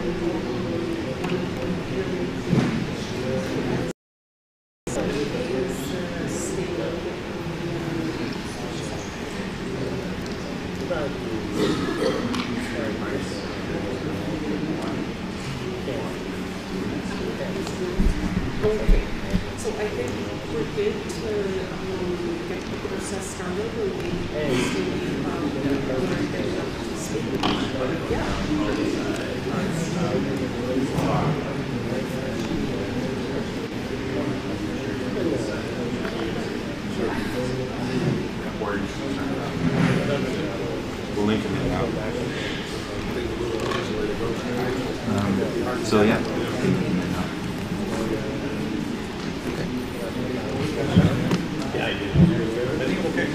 Okay, so I think we're good to get the process started and we see yeah. We'll link them in now. So yeah, we can link them in now. Yeah, I did. I think I'm okay.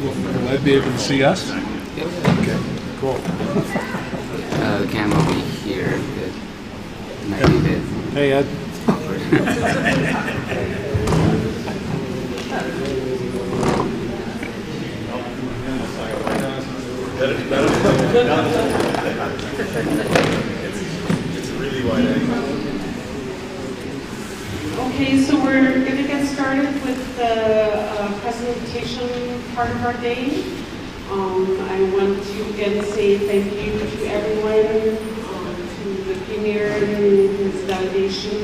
Will Ed be able to see us? Yep. Okay, cool. The camera will be here. Good. Might be a bit Hey, Ed. awkward. It's a really wide angle. Okay, so we're going to get started with the presentation part of our day. I want to again say thank you to everyone, to the Premier and his delegation,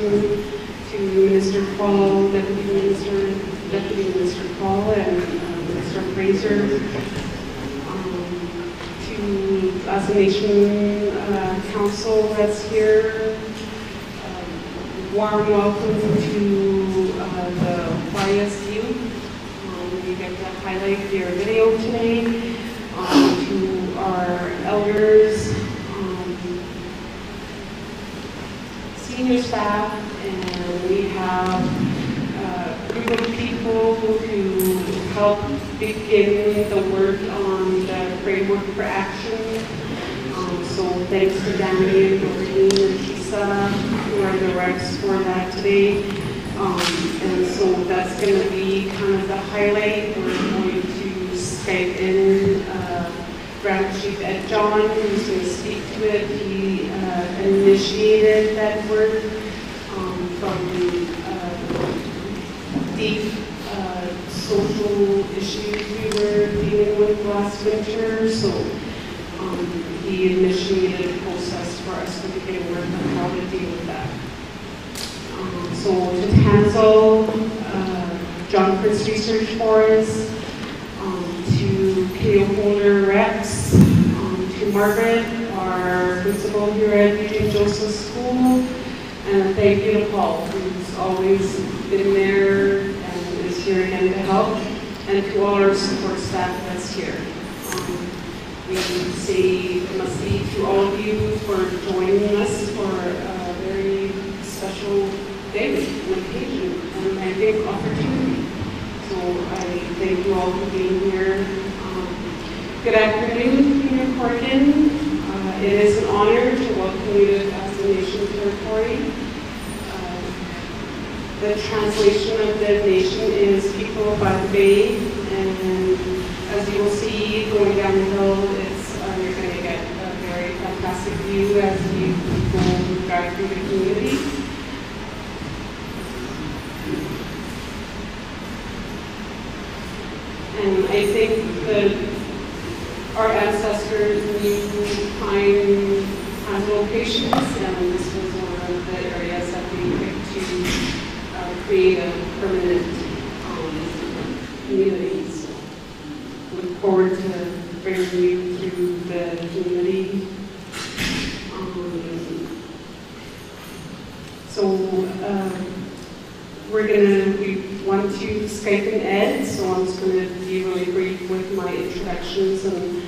to Minister Paul, Deputy Minister Paul, and Minister Fraser, to Tl'azt'en Nation Council that's here. Warm welcome to the YSU. We get to highlight their video today. To our elders, senior staff, and we have a group of people who help begin the work on the framework for action. So thanks to Danny, Doreen, and Kisa, who are the reps for that today. And so that's going to be kind of the highlight. We're going to Skype in Grand Chief Ed John, who's going to speak to it. He initiated that work from deep social issues we were dealing with last winter. So he initiated a process for us to begin work on how to deal with that. So to Hansel, John Prince Research Forest, to KO Holder reps, to Margaret, our principal here at Eugene Joseph School, and thank you to Paul, who's always been there and is here again to help, and to all our support staff that's here. We must say to all of you for joining us for a very special day, an occasion, and I think opportunity. So I thank you all for being here. Good afternoon, Premier Horgan. It is an honor to welcome you to Tl'azt'en Nation territory. The translation of the nation is People by the Bay, and as you will see going down the hill, you're going to get a very fantastic view as you go drive through the community. And I think that our ancestors knew time locations, and this was one of the areas that we picked to create a permanent community. So look forward to bringing you through the community. We want to Skype in Ed, so I'm just going to be really brief with my introductions, and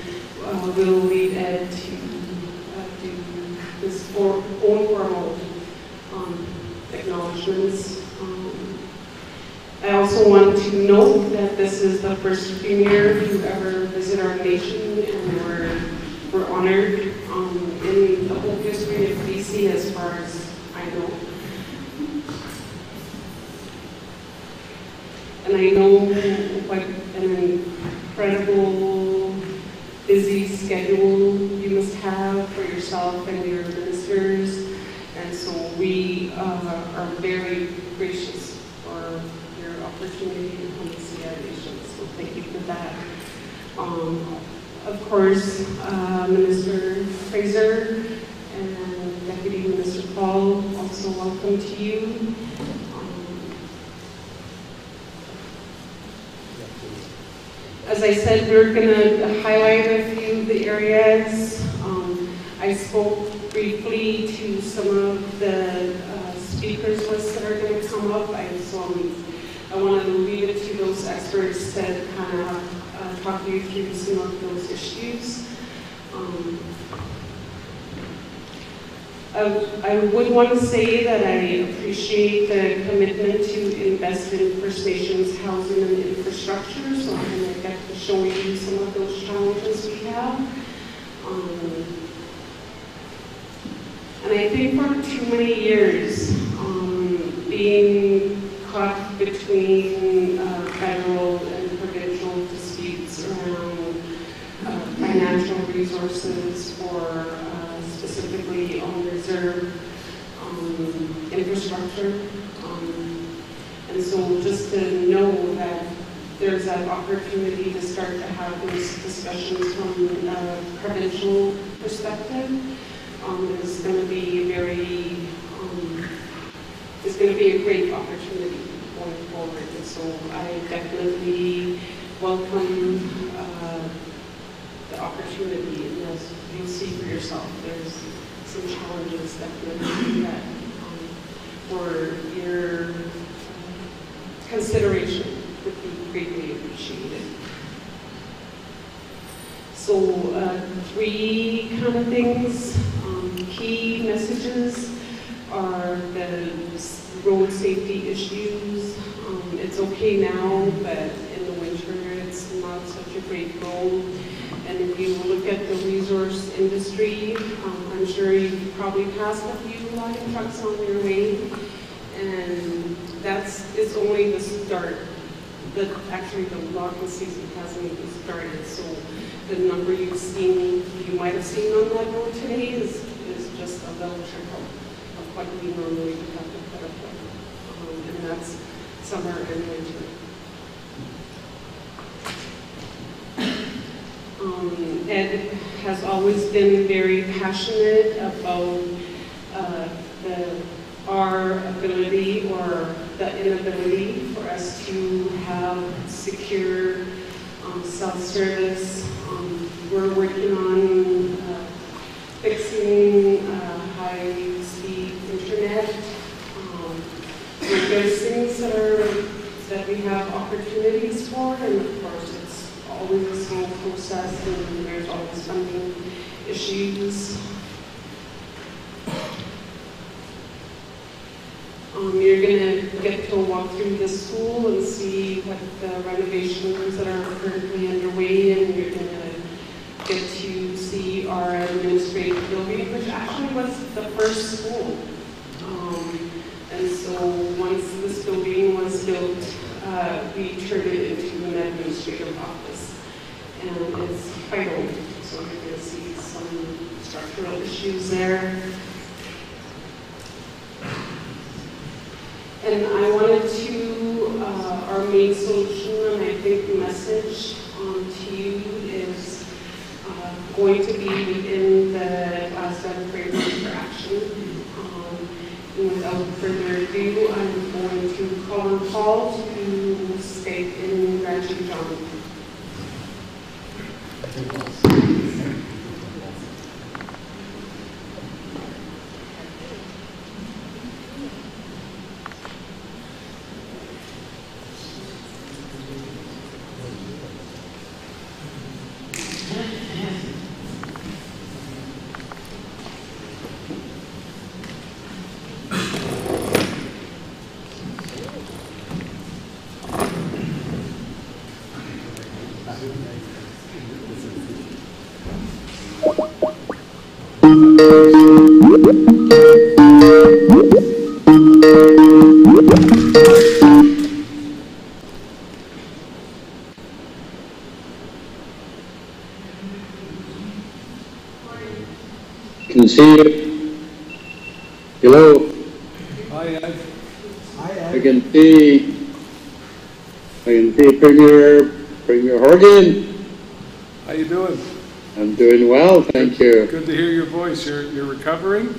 we'll lead Ed to do this own formal acknowledgements. I also want to note that this is the first premier to ever visit our nation, and we're honored in the whole history of BC as far as I know. I know what an incredible busy schedule you must have for yourself and your ministers. And so we are very gracious for your opportunity to come to see our nation. So thank you for that. Of course, Minister Fraser and Deputy Minister Paul, also welcome to you. As I said, we're going to highlight a few of the areas. I spoke briefly to some of the speakers lists that are going to come up. I want to leave it to those experts to kind of talk you through some of those issues. I would want to say that I appreciate the commitment to invest in First Nations housing and infrastructure, so I'm going to get to show you some of those challenges we have. And I think for too many years, being caught between federal and provincial disputes around financial resources for specifically on reserve infrastructure. And so just to know that there's that opportunity to start to have those discussions from a provincial perspective is going to be it's going to be a great opportunity going forward. And so I definitely welcome the opportunity. And as you'll see for yourself, there's some challenges definitely that for your consideration would be greatly appreciated. So three kind of things, key messages are the road safety issues. It's okay now, but in the winter it's not such a great road. And if you look at the resource industry, I'm sure you've probably passed a few logging trucks on your way, and it's only the start. Actually, the logging season hasn't even started, so the number you might have seen on that road today is just a little trickle of what we normally would have to put up with, and that's summer and winter. Ed has always been very passionate about our ability or the inability for us to have secure self-service. We're working on fixing high-speed internet. There's things that we have opportunities for, and of course it's always a slow process, and there's always funding issues. You're going to get to walk through the school and see what the renovations that are currently underway, and you're going to get to see our administrative building, which actually was the first school. And so once this building was built, we turned it into an administrative office. And it's quite old, so you're going to see some structural issues there. And I wanted to, our main solution, and I think the message to you is going to be within the Tl'azt'en framework for action. And without further ado, I'm going to call on Paul to Skype in Reggie John. can see you. Hello. Hi, Ed. I can see Premier Horgan. How you doing? I'm doing well, thank you. Good to hear your voice. You're recovering?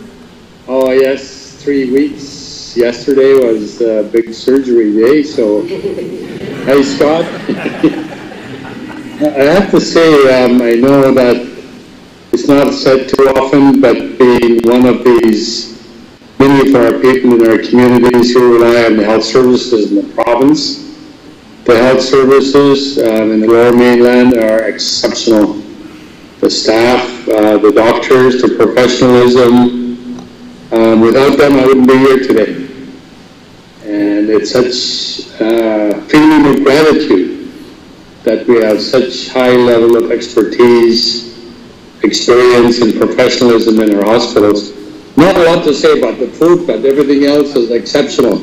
Oh yes, 3 weeks. Yesterday was a big surgery day, so hey Scott. I have to say, I know that it's not said too often, but being one of these, many of our people in our communities who rely on the health services in the province, the health services in the Lower Mainland are exceptional. The staff, the doctors, the professionalism, without them I wouldn't be here today. And it's such a feeling of gratitude that we have such high level of expertise, experience and professionalism in our hospitals. Not a lot to say about the food, but everything else is exceptional.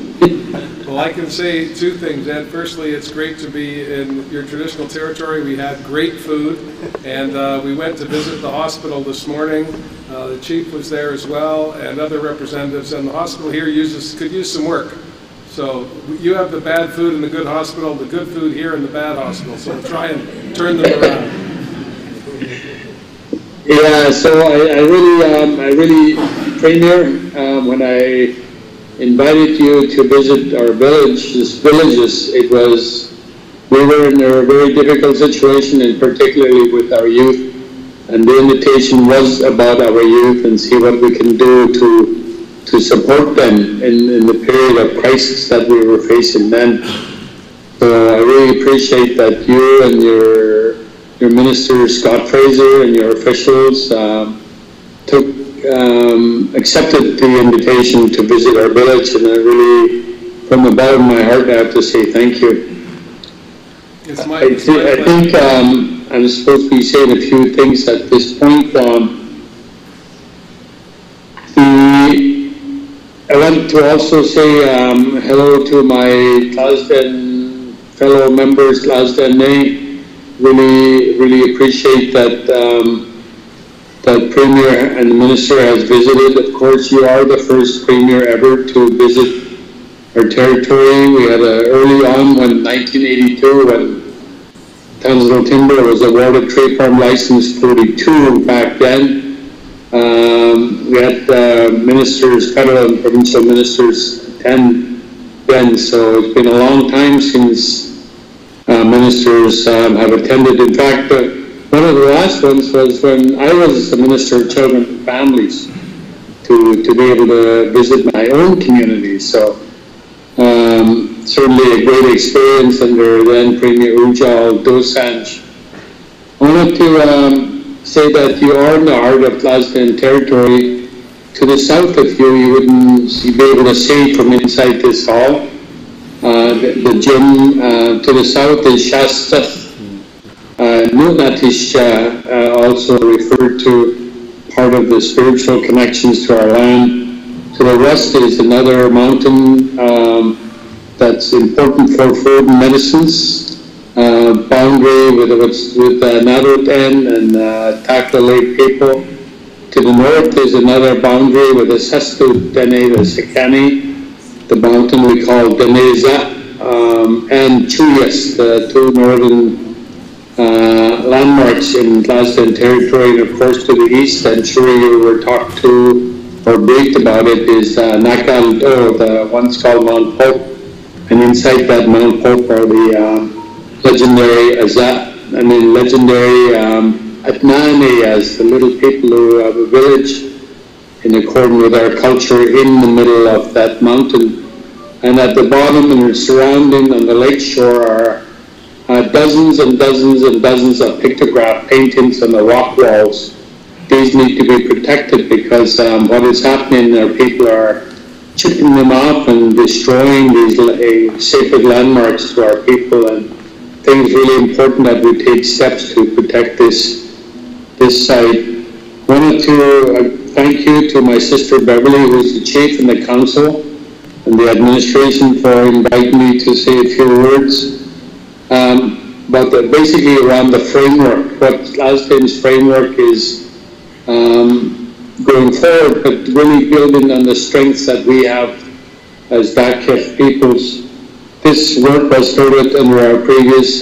Well, I can say two things, Ed. Firstly, it's great to be in your traditional territory. We had great food, and we went to visit the hospital this morning. The chief was there as well, and other representatives, and the hospital here could use some work. So you have the bad food in the good hospital, the good food here in the bad hospital, so try and turn them around. Yeah, so I really, Premier, when I invited you to visit our villages, we were in a very difficult situation, and particularly with our youth, and the invitation was about our youth and see what we can do to support them in the period of crisis that we were facing then. So I really appreciate that you and your minister, Scott Fraser, and your officials accepted the invitation to visit our village, and I really, from the bottom of my heart, I have to say thank you. I think I'm supposed to be saying a few things at this point. I want to also say hello to my Tl'azt'en fellow members, Tl'azt'en. Really appreciate that that Premier and the Minister has visited. Of course, you are the first Premier ever to visit our territory. We had early on, when 1982, when Tl'azt'en was awarded trade farm license 42 back then. We had ministers, federal and provincial ministers, attend then, so it's been a long time since ministers have attended. In fact, one of the last ones was when I was the Minister of Children and Families, to be able to visit my own community. So certainly a great experience under then Premier Ujjal Dosanjh. I wanted to say that you are in the heart of Tl'azt'en territory. To the south of you wouldn't be able to see from inside this hall. The gym to the south is Shasta. Nunatisha, also referred to, part of the spiritual connections to our land. To the west is another mountain that's important for food and medicines. Boundary with Tl'azt'en and Takla Lake people. To the north is another boundary with the Sestu Dene, the Sekani, the mountain we call Deneza, and Chuyas, the two northern landmarks in Tl'azt'en territory. And of course to the east, I'm sure you were talked to or briefed about it, is Nakaldo, the once called Mount Pope, and inside that Mount Pope are the legendary Atnani, as the little people who have a village in accordance with our culture in the middle of that mountain. And at the bottom and surrounding on the lake shore are dozens and dozens and dozens of pictograph paintings on the rock walls. These need to be protected because what is happening are people are chipping them off and destroying these sacred landmarks to our people, and I think it's really important that we take steps to protect this site. I wanted to thank you to my sister Beverly, who's the chief and the council and the administration, for inviting me to say a few words. But basically around the framework, what Tl'azt'en's framework is going forward, but really building on the strengths that we have as Dakhel peoples. This work was started under our previous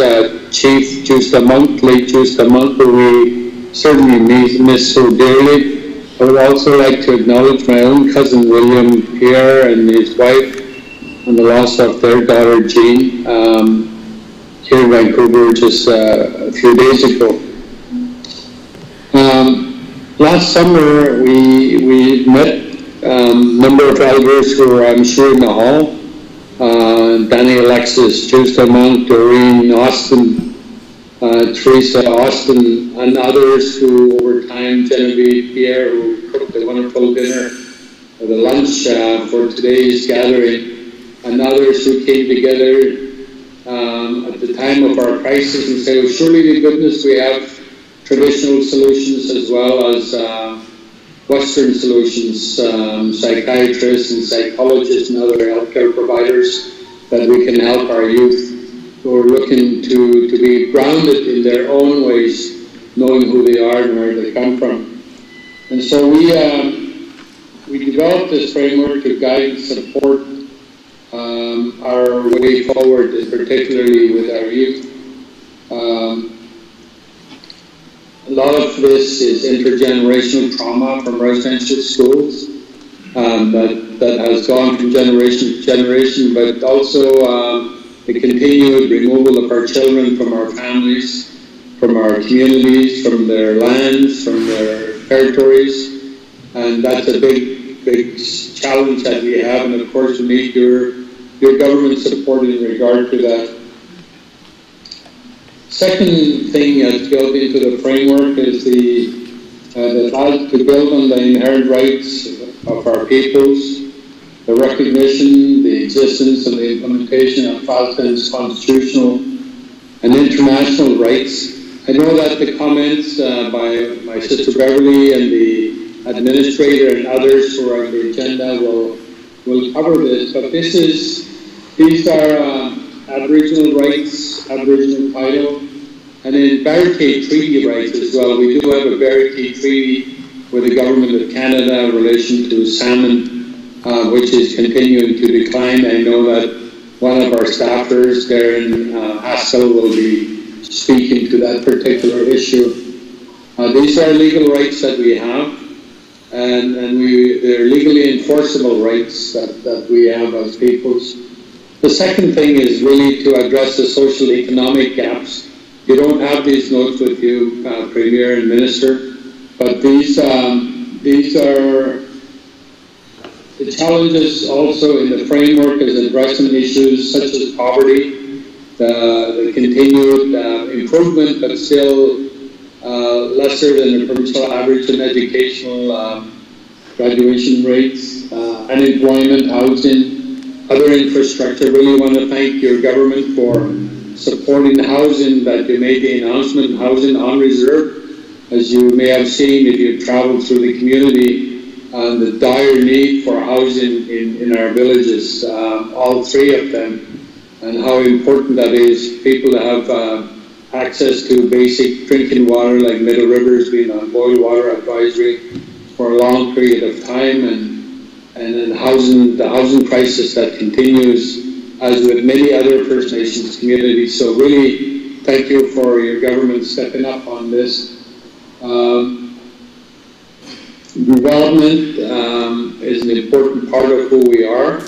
chief, Justa Monk, late Justa Monk, who we certainly miss so dearly. I would also like to acknowledge my own cousin William Pierre and his wife on the loss of their daughter Jean here in Vancouver just a few days ago. Last summer we met a number of elders who were, I'm sure, in the hall. Danny Alexis, Justa Monk, Doreen Austin, Teresa Austin, and others who over time, Genevieve Pierre, who cooked a wonderful dinner or the lunch for today's gathering, and others who came together at the time of our crisis and said, well, surely to goodness we have traditional solutions as well as Western solutions, psychiatrists and psychologists and other healthcare providers that we can help our youth who are looking to be grounded in their own ways, knowing who they are and where they come from. And so we developed this framework to guide and support our way forward, particularly with our youth. A lot of this is intergenerational trauma from residential schools that has gone from generation to generation, but also the continued removal of our children from our families, from our communities, from their lands, from their territories, and that's a big challenge that we have, and of course we need your government support in regard to that. Second thing that's built into the framework is to build on the inherent rights of our peoples, the recognition, the existence, and the implementation of Tl'azt'en's constitutional and international rights. I know that the comments by my sister Beverly and the administrator and others who are on the agenda will cover this, but these are Aboriginal rights, Aboriginal title, and then barricade treaty rights as well. We do have a barricade treaty with the Government of Canada in relation to salmon, which is continuing to decline. I know that one of our staffers, Darren Haskell, will be speaking to that particular issue. These are legal rights that we have, and they're legally enforceable rights that we have as peoples. The second thing is really to address the social economic gaps. You don't have these notes with you, Premier and Minister, but these are the challenges also in the framework is addressing issues such as poverty, the continued improvement, but still lesser than the provincial average in educational graduation rates, unemployment, housing, other infrastructure. Really want to thank your government for supporting the housing that you made the announcement, housing on reserve. As you may have seen if you've traveled through the community, the dire need for housing in our villages, all three of them, and how important that is. People to have access to basic drinking water, like Middle River's been on boil water advisory for a long period of time, and then the housing crisis that continues as with many other First Nations communities. So really, thank you for your government stepping up on this. Development is an important part of who we are.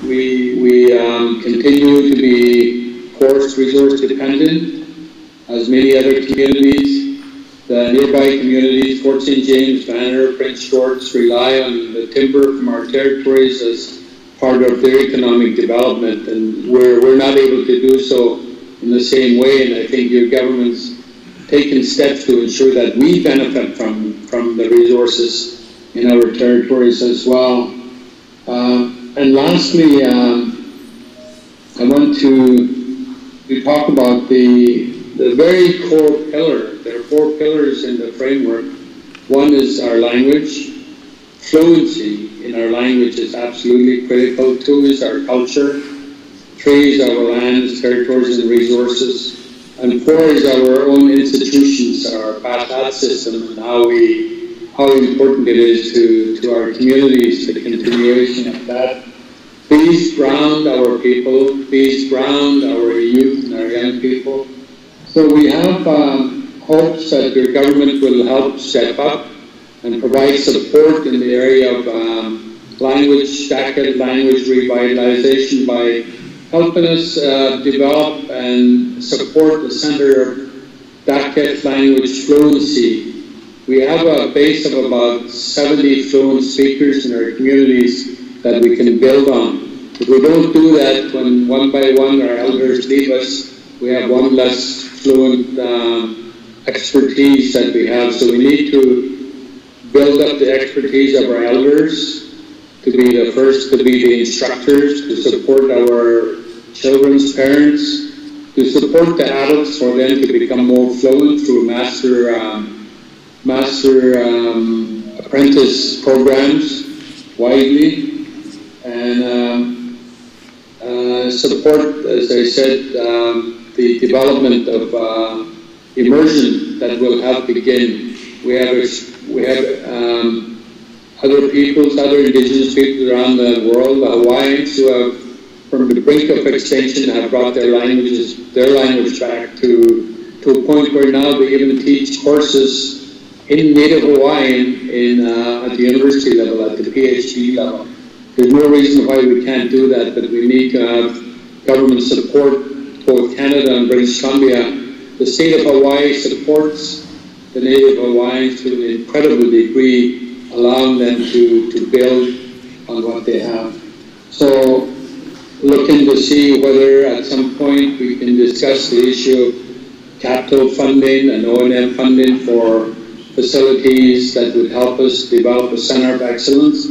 We continue to be forest resource dependent, as many other communities. The nearby communities, Fort St. James, Banner, Prince George, rely on the timber from our territories as part of their economic development, and we're not able to do so in the same way, and I think your government's taken steps to ensure that we benefit from the resources in our territories as well. And lastly, I want to talk about the very core pillar. There are 4 pillars in the framework. One is our language. Fluency in our language is absolutely critical. 2 is our culture. 3 is our lands, territories, and resources. And 4 is our own institutions, our PATHAT system, and how important it is to our communities, the continuation of that. Please ground our people, please ground our youth and our young people. So we have hopes that your government will help step up and provide support in the area of language, Daket language revitalization by helping us develop and support the Center of Daket language fluency. We have a base of about 70 fluent speakers in our communities that we can build on. If we don't do that, when one by one our elders leave us, we have one less fluent expertise that we have. So we need to build up the expertise of our elders, to be the first to be the instructors, to support our children's parents, to support the adults for them to become more fluent through master apprentice programs widely, and support, as I said, the development of immersion that will help begin. We have other peoples, other indigenous peoples around the world, the Hawaiians, who have, from the brink of extinction, have brought their language back to a point where now they even teach courses in Native Hawaiian at the university level, at the PhD level. There's no reason why we can't do that, but we need to have government support, both Canada and British Columbia. The state of Hawaii supports the Native Hawaiians to an incredible degree, allowing them to build on what they have. So, looking to see whether at some point we can discuss the issue of capital funding and O&M funding for facilities that would help us develop a center of excellence,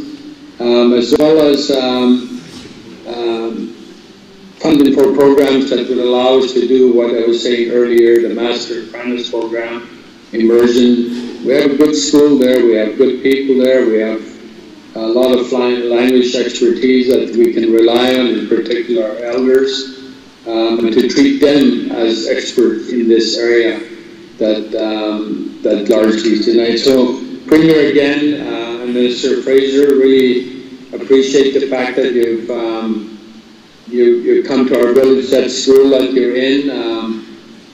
as well as funding for programs that would allow us to do what I was saying earlier, the Master Apprentice Program, immersion. We have a good school there, we have good people there, we have a lot of language expertise that we can rely on, in particular our elders, and to treat them as experts in this area that largely tonight. So, Premier, again, and Minister Fraser, really appreciate the fact that you've come to our village, that school that you're in,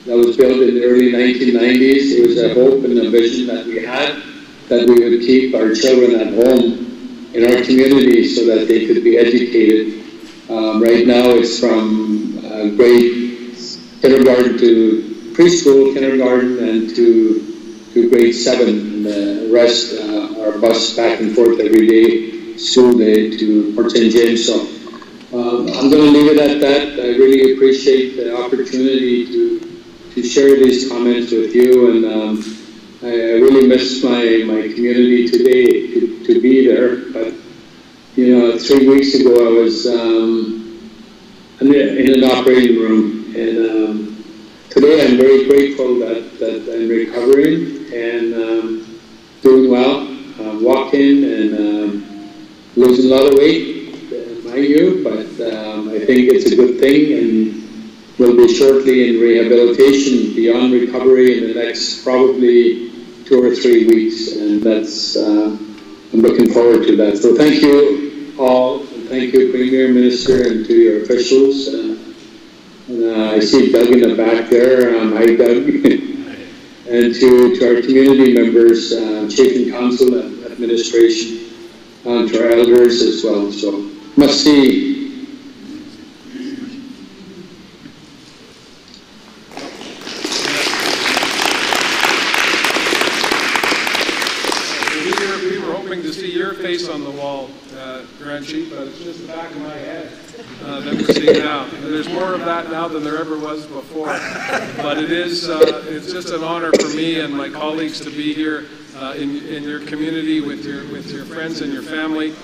that was built in the early 1990s. It was a hope and a vision that we had, that we would keep our children at home in our community so that they could be educated. Right now it's from grade kindergarten to preschool, kindergarten, and to grade 7. And the rest are bused back and forth every day, school day, to Port St. James. So I'm going to leave it at that. I really appreciate the opportunity to share these comments with you, and I really miss my community today to be there. But 3 weeks ago I was in an operating room, and today I'm very grateful that I'm recovering and doing well, walking and losing a lot of weight, mind you, but I think it's a good thing, and we'll be shortly in rehabilitation beyond recovery in the next probably 2 or 3 weeks, and that's I'm looking forward to that. So thank you all, and thank you, Premier, Minister, and to your officials. I see Doug in the back there. Hi, Doug. And to our community members, Chief and Council and Administration, to our elders as well. So must see. To see your face on the wall, Grand Chief, but it's just the back of my head that we're seeing now. And there's more of that now than there ever was before. But it's just an honor for me and my colleagues to be here in your community with your friends and your family,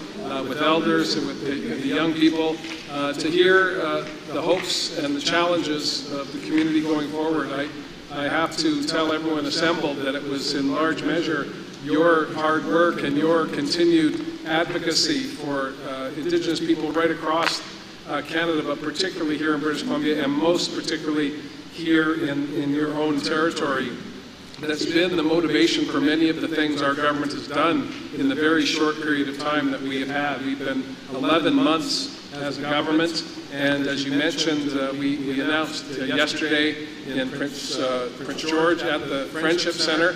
with elders and with the young people, to hear the hopes and the challenges of the community going forward. I have to tell everyone assembled that it was in large measure your hard work and your continued advocacy for Indigenous people right across Canada, but particularly here in British Columbia, and most particularly here in your own territory. That's been the motivation for many of the things our government has done in the very short period of time that we have had. We've been 11 months as a government, and as you mentioned, we announced yesterday in Prince George at the Friendship Center,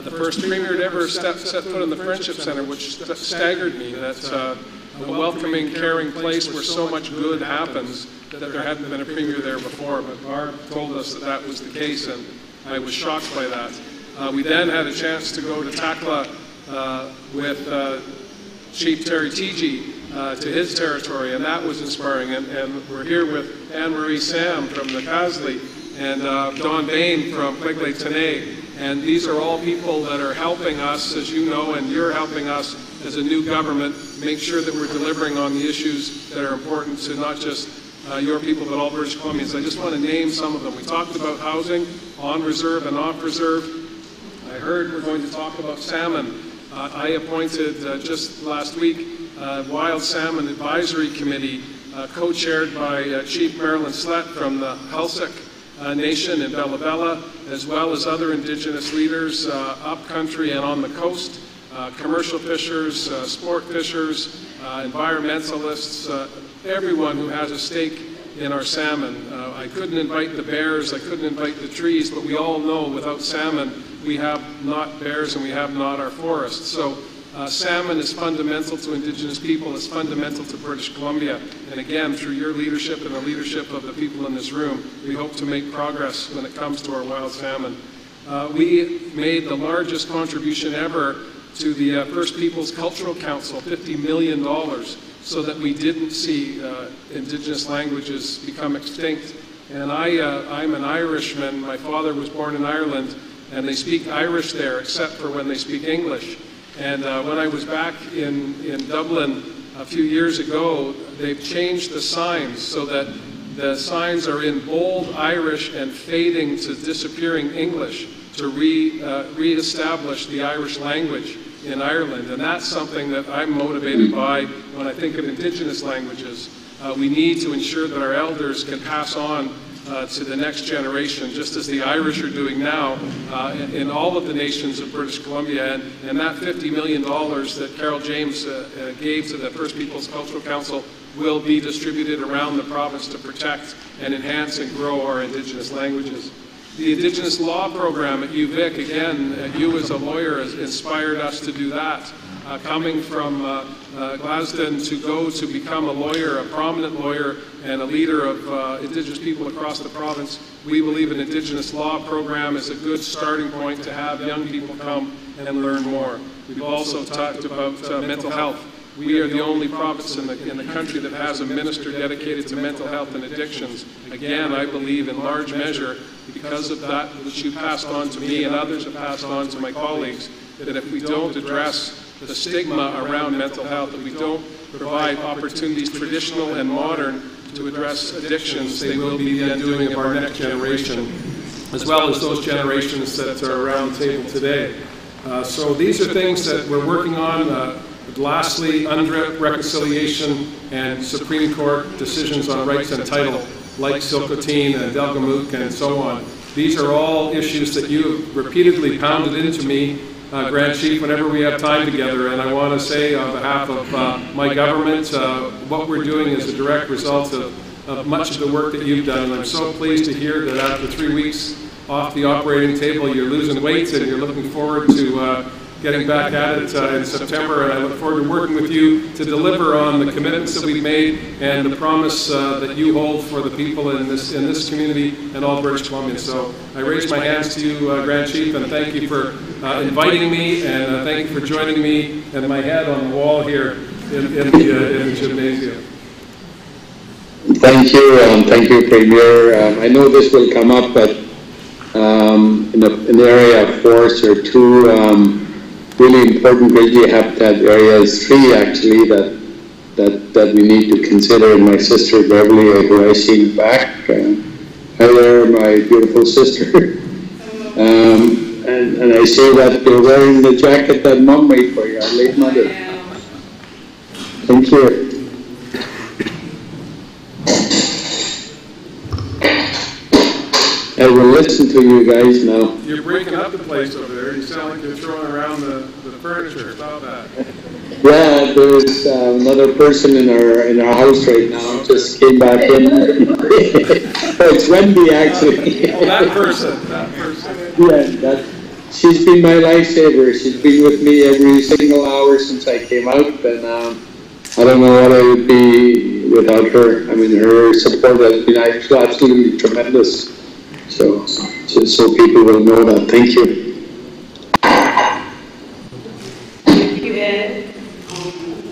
the first premier to ever set foot in the Friendship Center, which staggered me. That's a welcoming, caring place where so much good happens that there hadn't been a premier there before, but Barb told us that that was the case, and I was shocked by that. We then had a chance to go to Takla with Chief Terry Tiji to his territory, and that was inspiring. And we're here with Anne-Marie Sam from the Kasley and Don Bain from Tl'azt'en. And these are all people that are helping us, as you know, and you're helping us as a new government make sure that we're delivering on the issues that are important to not just your people, but all British Columbians. I just want to name some of them. We talked about housing, on reserve and off reserve. I heard we're going to talk about salmon. I appointed just last week Wild Salmon Advisory Committee, co-chaired by Chief Marilyn Slett from the Hulsuk Nation in Bella Bella, as well as other Indigenous leaders upcountry and on the coast, commercial fishers, sport fishers, environmentalists, everyone who has a stake in our salmon. I couldn't invite the bears, I couldn't invite the trees, but we all know without salmon we have not bears and we have not our forests. So salmon is fundamental to Indigenous people, it's fundamental to British Columbia. And again, through your leadership and the leadership of the people in this room, we hope to make progress when it comes to our wild salmon. We made the largest contribution ever to the First Peoples Cultural Council, $50 million, so that we didn't see Indigenous languages become extinct. And I'm an Irishman. My father was born in Ireland, and they speak Irish there, except for when they speak English. And when I was back in Dublin a few years ago, they've changed the signs so that the signs are in bold Irish and fading to disappearing English to re-establish the Irish language in Ireland. And that's something that I'm motivated by when I think of Indigenous languages. We need to ensure that our elders can pass on to the next generation, just as the Irish are doing now in all of the nations of British Columbia. And that $50 million that Carol James gave to the First Peoples Cultural Council will be distributed around the province to protect and enhance and grow our Indigenous languages. The Indigenous Law Program at UVic, again, you as a lawyer has inspired us to do that. Coming from Tl'azt'en to go to become a lawyer, a prominent lawyer, and a leader of Indigenous people across the province, we believe an Indigenous Law Program is a good starting point to have young people come and learn more. We've also talked about mental health. We are the only province in the country that has a minister dedicated to mental health and addictions. Again, I believe in large measure, because of that which you passed on to me and others have passed on to my colleagues, that if we don't address the stigma around mental health, that we don't provide opportunities, traditional and modern, to address addictions, they will be the undoing of our next generation, as well as those generations that are around the table today. So these are things that we're working on. Lastly, UNDRIP, reconciliation, and Supreme Court decisions on rights and title, like Silcoteen and Delgamuukw and so on. These are all issues that you have repeatedly pounded into me, Grand Chief, whenever we have time together. And I want to say on behalf of my government, what we're doing is a direct result of much of the work that you've done. And I'm so pleased to hear that after 3 weeks off the operating table, you're losing weight and you're looking forward to getting back at it in September, and I look forward to working with you to deliver on the commitments that we've made and the promise that you hold for the people in this community and all British Columbians. So I raise my hands to you, Grand Chief, and thank you for inviting me, and thank you for joining me and my head on the wall here in the gymnasium. Thank you, Premier. I know this will come up, but in the area of force, there are two really important greatly habitat areas, three actually, that we need to consider. And my sister Beverly, who I see back, hi there, my beautiful sister. And I say that you're wearing the jacket that Mom made for you, our late mother. Thank you. I will listen to you guys now. You're breaking up the place over there. You sound like you're throwing around the furniture. Stop that. Yeah, there's another person in our house right now. Just came back in. Oh, it's Wendy actually. Oh, that person. Yeah, she's been my lifesaver. She's been with me every single hour since I came out, and I don't know what I would be without her. I mean, her support has been absolutely tremendous. So just so people will know that. Thank you. Thank you, Ed.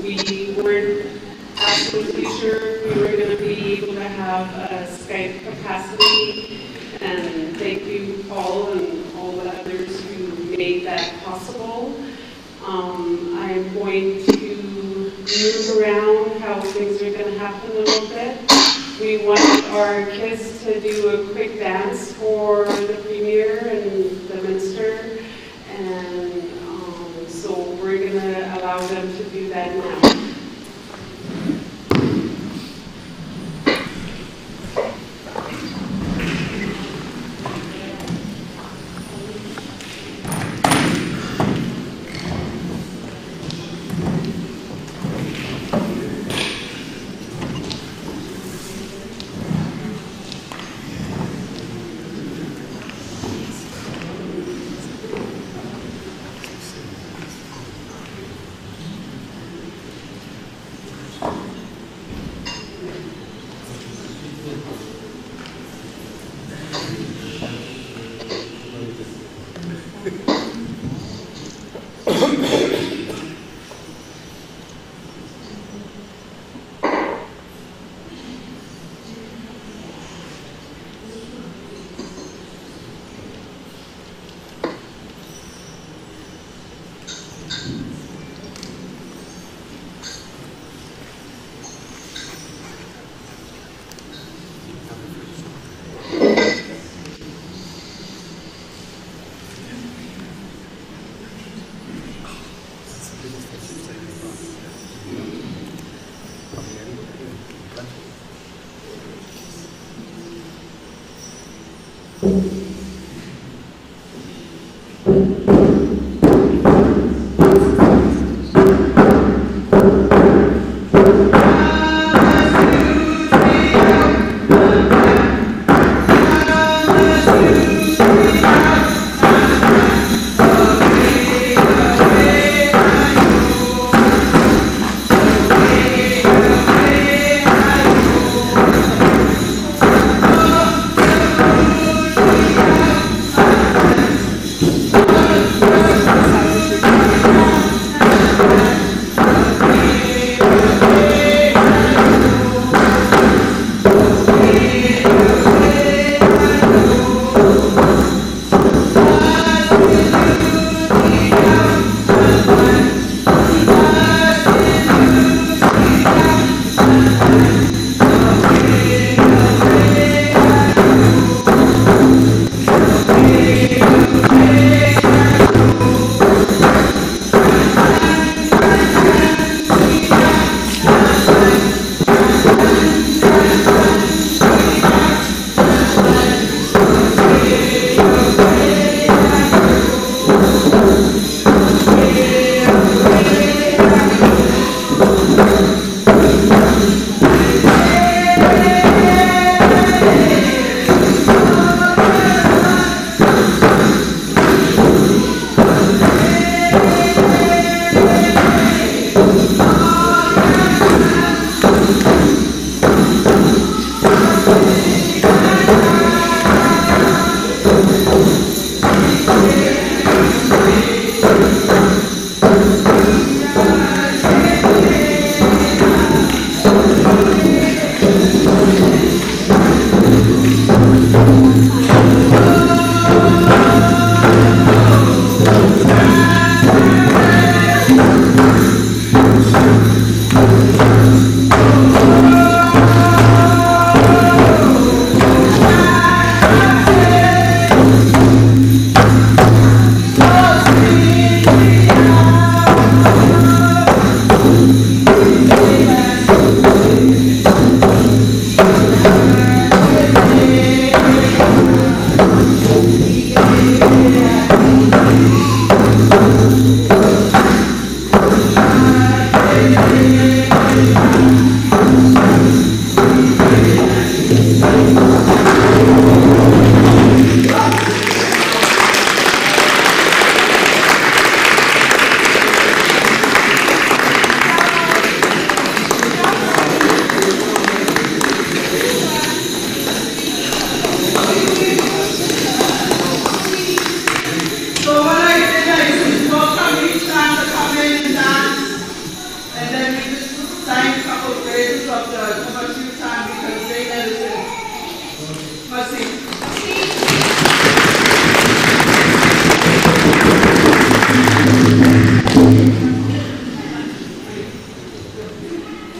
We weren't absolutely sure we were going to be able to have a Skype capacity, and thank you, Paul, and all the others who made that possible. I'm going to move around how things are going to happen a little bit. We want our kids to do a quick dance for the Premier and the Minister, and so we're going to allow them to do that now.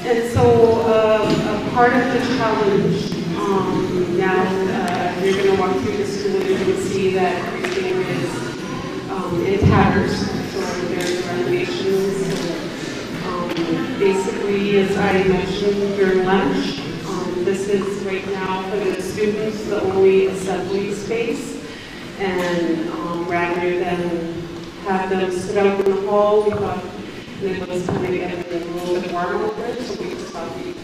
And so a part of the challenge, now you're going to walk through the school and you can see that everything is in tatters. So there's renovations. Basically, as I mentioned during lunch, this is right now for the students the only assembly space. And rather than have them sit out in the hall, we thought it was kind of getting a little bit warm out there, so we just thought we'd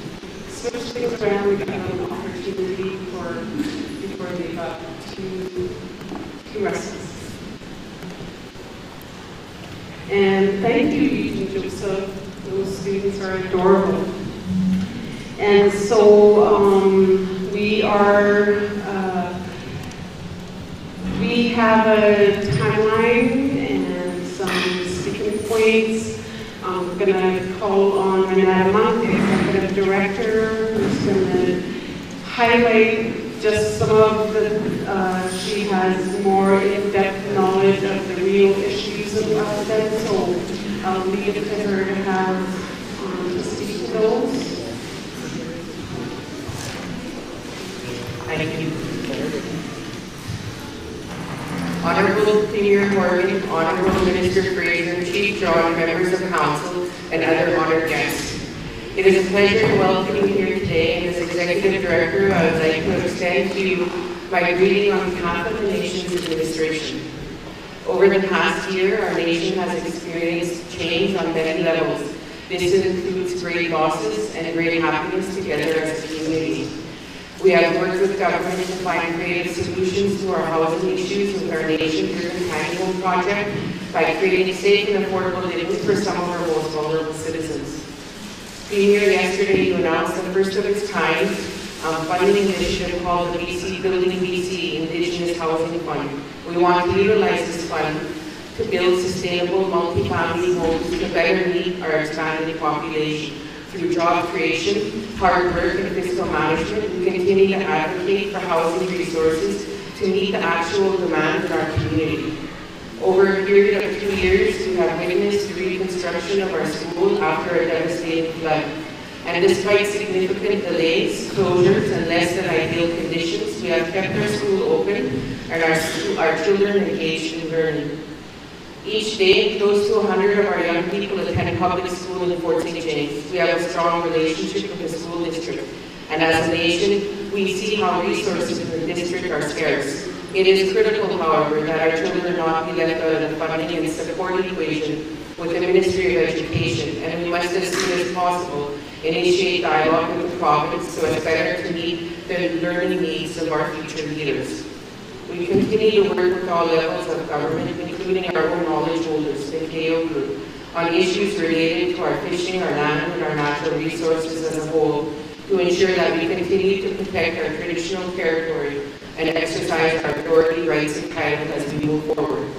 switch things around. We got an opportunity before they got too restless. And thank you, Eugene Joseph. Those students are adorable. And so we have a timeline and some sticking points. I'm going to call on Renata Monk, the Executive Director, who's going to highlight just some of the, she has more in-depth knowledge of the real issues of Tl'azt'en, so I'll leave it to her to have to speak to those. Thank you. Honorable Premier Horgan, Honorable Minister Fraser, Chief John, members of Council, and other honored guests. It is a pleasure to welcome you here today, and as Executive Director, I would like to extend to you my greeting on behalf of the nation's administration. Over the past year, our nation has experienced change on many levels. This includes great losses and great happiness together as a community. We have worked with government to find creative solutions to our housing issues with our nation-driven tiny home project by creating safe and affordable living for some of our most vulnerable citizens. Being here yesterday, you announced the first of its kind funding initiative called the Building BC Indigenous Housing Fund. We want to utilize this fund to build sustainable multi-family homes to better meet our expanding population. Through job creation, hard work, and fiscal management, we continue to advocate for housing resources to meet the actual demand in our community. Over a period of 2 years, we have witnessed the reconstruction of our school after a devastating flood. And despite significant delays, closures, and less than ideal conditions, we have kept our school open and our children engaged in learning. Each day, close to 100 of our young people attend public school in Fort St. James. We have a strong relationship with the school district. And as a nation, we see how resources in the district are scarce. It is critical, however, that our children not be left out of the funding and support equation with the Ministry of Education, and we must, as soon as possible, initiate dialogue with the province so as better to meet the learning needs of our future leaders. We continue to work with all levels of government, including our own knowledge holders, the KO Group, on issues related to our fishing, our land, and our natural resources as a whole, to ensure that we continue to protect our traditional territory and exercise our authority, rights, and title as we move forward.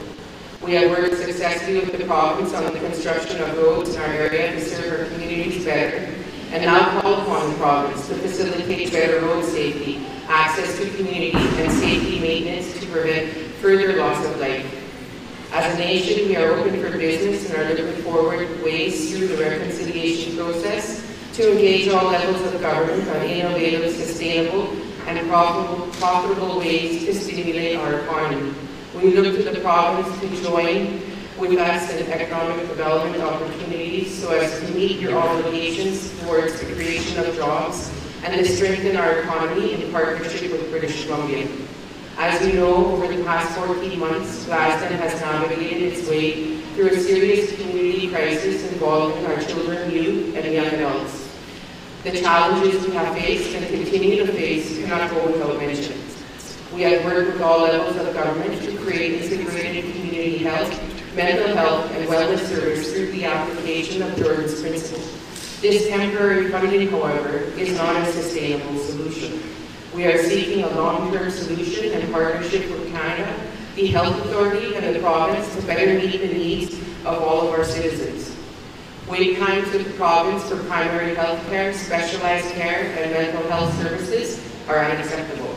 We have worked successfully with the province on the construction of roads in our area to serve our communities better, and now call upon the province to facilitate better road safety, access to community, and safety maintenance to prevent further loss of life. As a nation, we are open for business and are looking forward ways through the reconciliation process to engage all levels of government on innovative, sustainable, and profitable ways to stimulate our economy. We look to the province to join with us in economic development opportunities so as to meet your obligations towards the creation of jobs and to strengthen our economy in partnership with British Columbia. As you know, over the past 14 months, Tl'azt'en has navigated its way through a serious community crisis involving our children, youth, and young adults. The challenges we have faced and continue to face cannot go without mention. We have worked with all levels of government to create integrated community health, mental health, and wellness service through the application of Jordan's principle. This temporary funding, however, is not a sustainable solution. We are seeking a long-term solution in partnership with Canada, the Health Authority, and the province to better meet the needs of all of our citizens. Wait times with the province for primary health care, specialized care, and mental health services are unacceptable.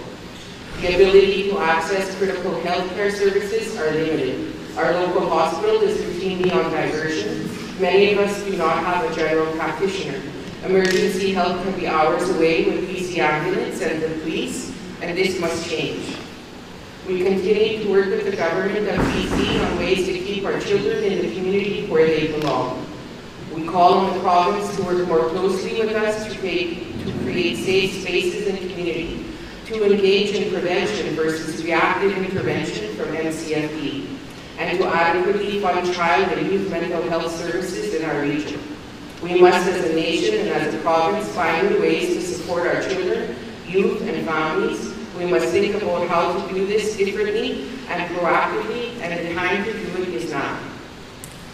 The ability to access critical health care services are limited. Our local hospital is routinely on diversion. Many of us do not have a general practitioner. Emergency help can be hours away with PC ambulance and the police, and this must change. We continue to work with the government of BC on ways to keep our children in the community where they belong. We call on the province to work more closely with us to create safe spaces in the community, to engage in prevention versus reactive intervention from MCFD, and to adequately fund child and youth mental health services in our region. We must, as a nation and as a province, find new ways to support our children, youth, and families. We must think about how to do this differently and proactively, and the time to do it is now.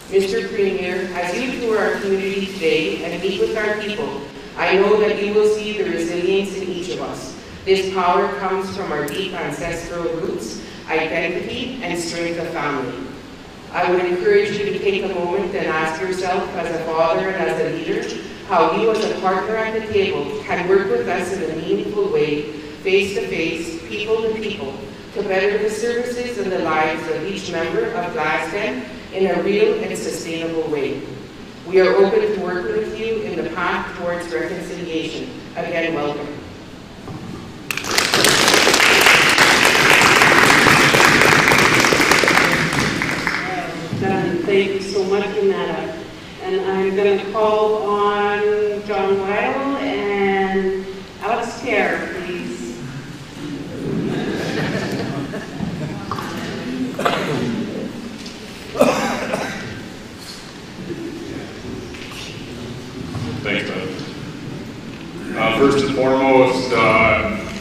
Mr. Premier, as you tour our community today and meet with our people, I know that you will see the resilience in each of us. This power comes from our deep ancestral roots, identity, and strength of family. I would encourage you to take a moment and ask yourself, as a father and as a leader, how you as a partner at the table can work with us in a meaningful way, face to face, people to people, to better the services and the lives of each member of Tl'azt'en in a real and sustainable way. We are open to working with you in the path towards reconciliation. Again, welcome. Thank you so much, Renata. And I'm going to call on John Weil and Alex Kerr, please. Thanks, Doug. First and foremost,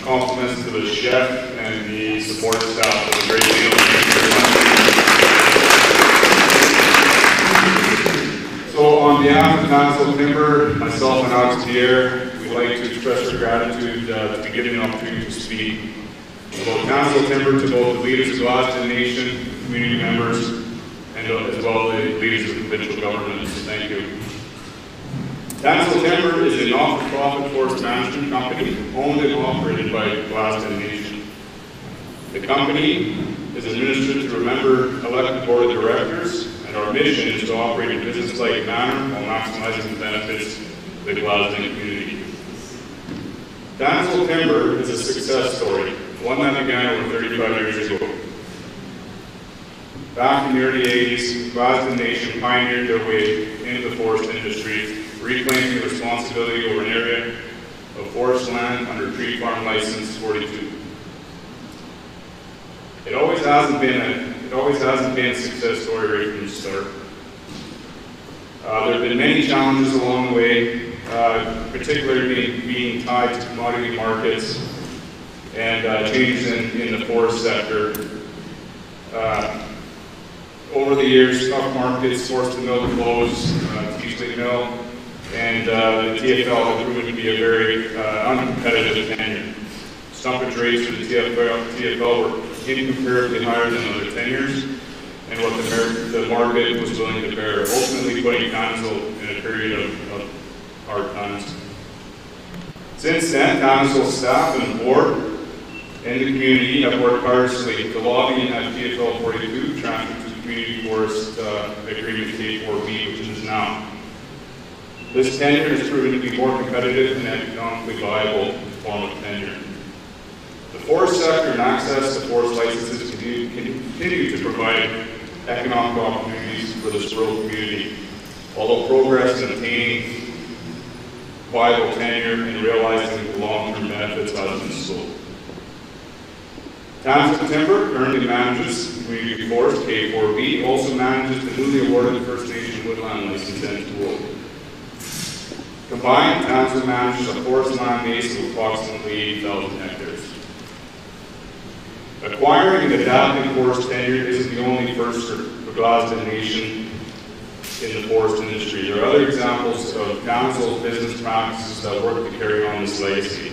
compliments to the chef and the support staff of the great meal. Thank you very much. So on behalf of Tl'azt'en Timber, myself and Alex Pierre, we'd like to express our gratitude to be given the opportunity to speak about Tl'azt'en Timber to both the leaders of the Tl'azt'en Nation, community members, and as well the leaders of the provincial government. Thank you. Tl'azt'en Timber is a not-for-profit forest management company owned and operated by the Tl'azt'en Nation. The company is administered through a member-elected board of directors, and our mission is to operate in a business-like manner while maximizing the benefits of the Tl'azt'en community. Tl'azt'en Timber is a success story, one that began over 35 years ago. Back in the early 80s, the Tl'azt'en Nation pioneered their way into the forest industry, reclaiming the responsibility over an area of forest land under Tree Farm License 42. It always hasn't been a success story right from the start. There have been many challenges along the way, particularly being tied to commodity markets and changes in the forest sector. Over the years, tough markets forced the mill to close, Tl'azt'en Mill, and the TFL has proven to be a very uncompetitive tenure. Stumpage rates for the TFL were incomparably higher than other tenures, and what the market was willing to bear, ultimately putting Tl'azt'en in a period of hard times. Since then, Tl'azt'en's staff and board and the community have worked tirelessly to lobby and have TFL 42 transferred to the Community Forest Agreement K4B, which is now. This tenure has proven to be more competitive and economically viable form of tenure. The forest sector and access to forest licenses continue to provide economic opportunities for this rural community, although progress in obtaining viable tenure and realizing the long-term benefits has been slow. Tl'azt'en Timber currently manages the Community Forest K4B, also manages the newly awarded First Nation Woodland License N2O. Combined, Tl'azt'en manages a forest land base of approximately 80,000 hectares. Acquiring and adapting forest tenure isn't the only first for Tl'azt'en Nation in the forest industry. There are other examples of council's business practices that work to carry on this legacy.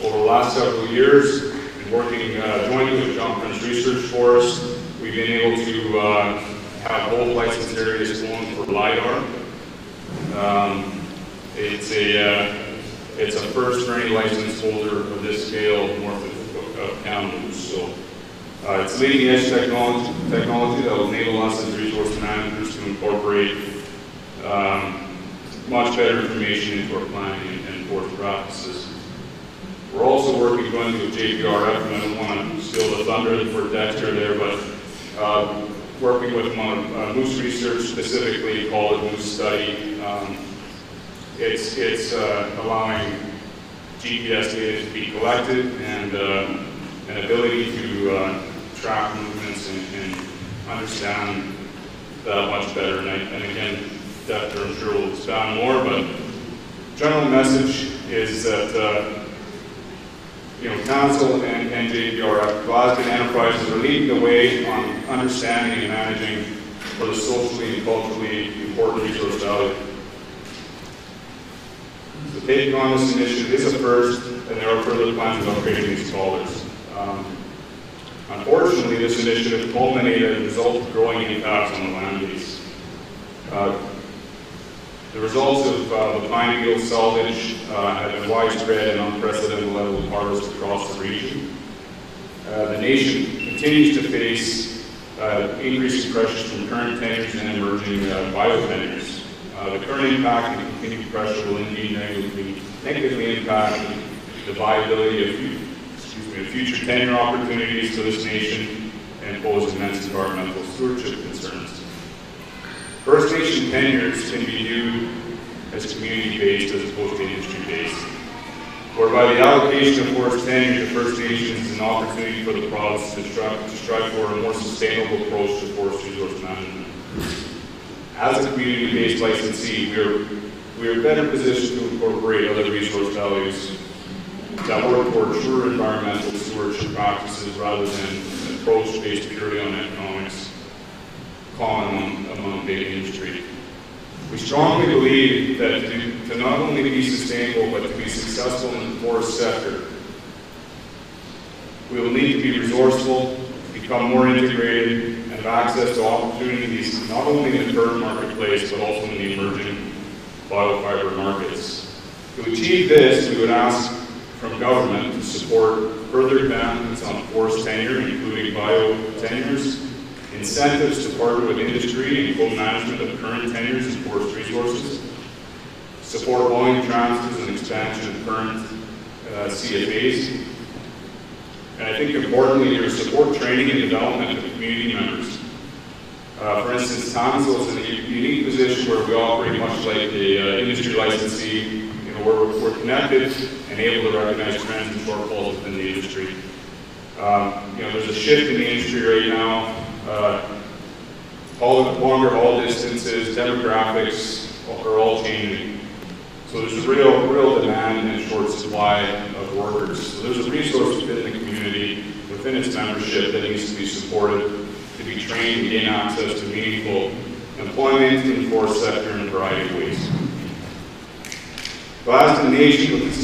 Over the last several years, in working jointly with John Prince Research Forest, we've been able to have both license areas going for LiDAR. It's a first for any license holder of this scale north of Kamloops. So it's leading edge technology that will enable us as resource managers to incorporate much better information into our planning and forest practices. We're also working jointly with JPRF, and I don't want to steal the thunder for Dexter there, but working with them on moose research, specifically called the moose study. It's allowing GPS data to be collected and an ability to track movements and understand that much better. And again, Dexter, I'm sure will expand more, but general message is that Council and JPRF, Tl'azt'en Enterprises are leading the way on understanding and managing for the socially and culturally important resource value. So taking on this initiative is a first, and there are further plans of upgrading these collars. Unfortunately, this initiative culminated as a result of growing impacts on the land base. The results of the pine beetle salvage have been widespread and unprecedented level of harvest across the region. The nation continues to face increasing pressures from current tenures and emerging biotenures. The current impact and continued pressure will indeed negatively impact the viability of future tenure opportunities for this nation and pose immense environmental stewardship concerns. First Nation tenures can be viewed as community-based as opposed to industry-based, whereby the allocation of forest tenure to First Nations is an opportunity for the province to strive for a more sustainable approach to forest resource management. As a community-based licensee, we are better positioned to incorporate other resource values that work toward truer environmental stewardship practices rather than an approach based purely on economics, common among big industry. We strongly believe that to not only be sustainable but to be successful in the forest sector, we will need to be resourceful, become more integrated, and have access to opportunities not only in the current marketplace but also in the emerging biofiber markets. To achieve this, we would ask from government to support further advancements on forest tenure, including bio-tenures, incentives to partner with industry and co-management of current tenures and forest resources, support volume transfers and expansion of current CFAs, and I think importantly here, support training and development of community members. For instance, Tl'azt'en is in a unique position where we operate much like the industry licensee. We're connected and able to recognize trends and shortfalls within the industry. There's a shift in the industry right now. Longer haul distances, demographics are all changing. So there's a real demand and short supply of workers. So there's a resource within the community, within its membership, that needs to be supported, to be trained and gain access to meaningful employment in the forest sector in a variety of ways. Tl'azt'en Nation, with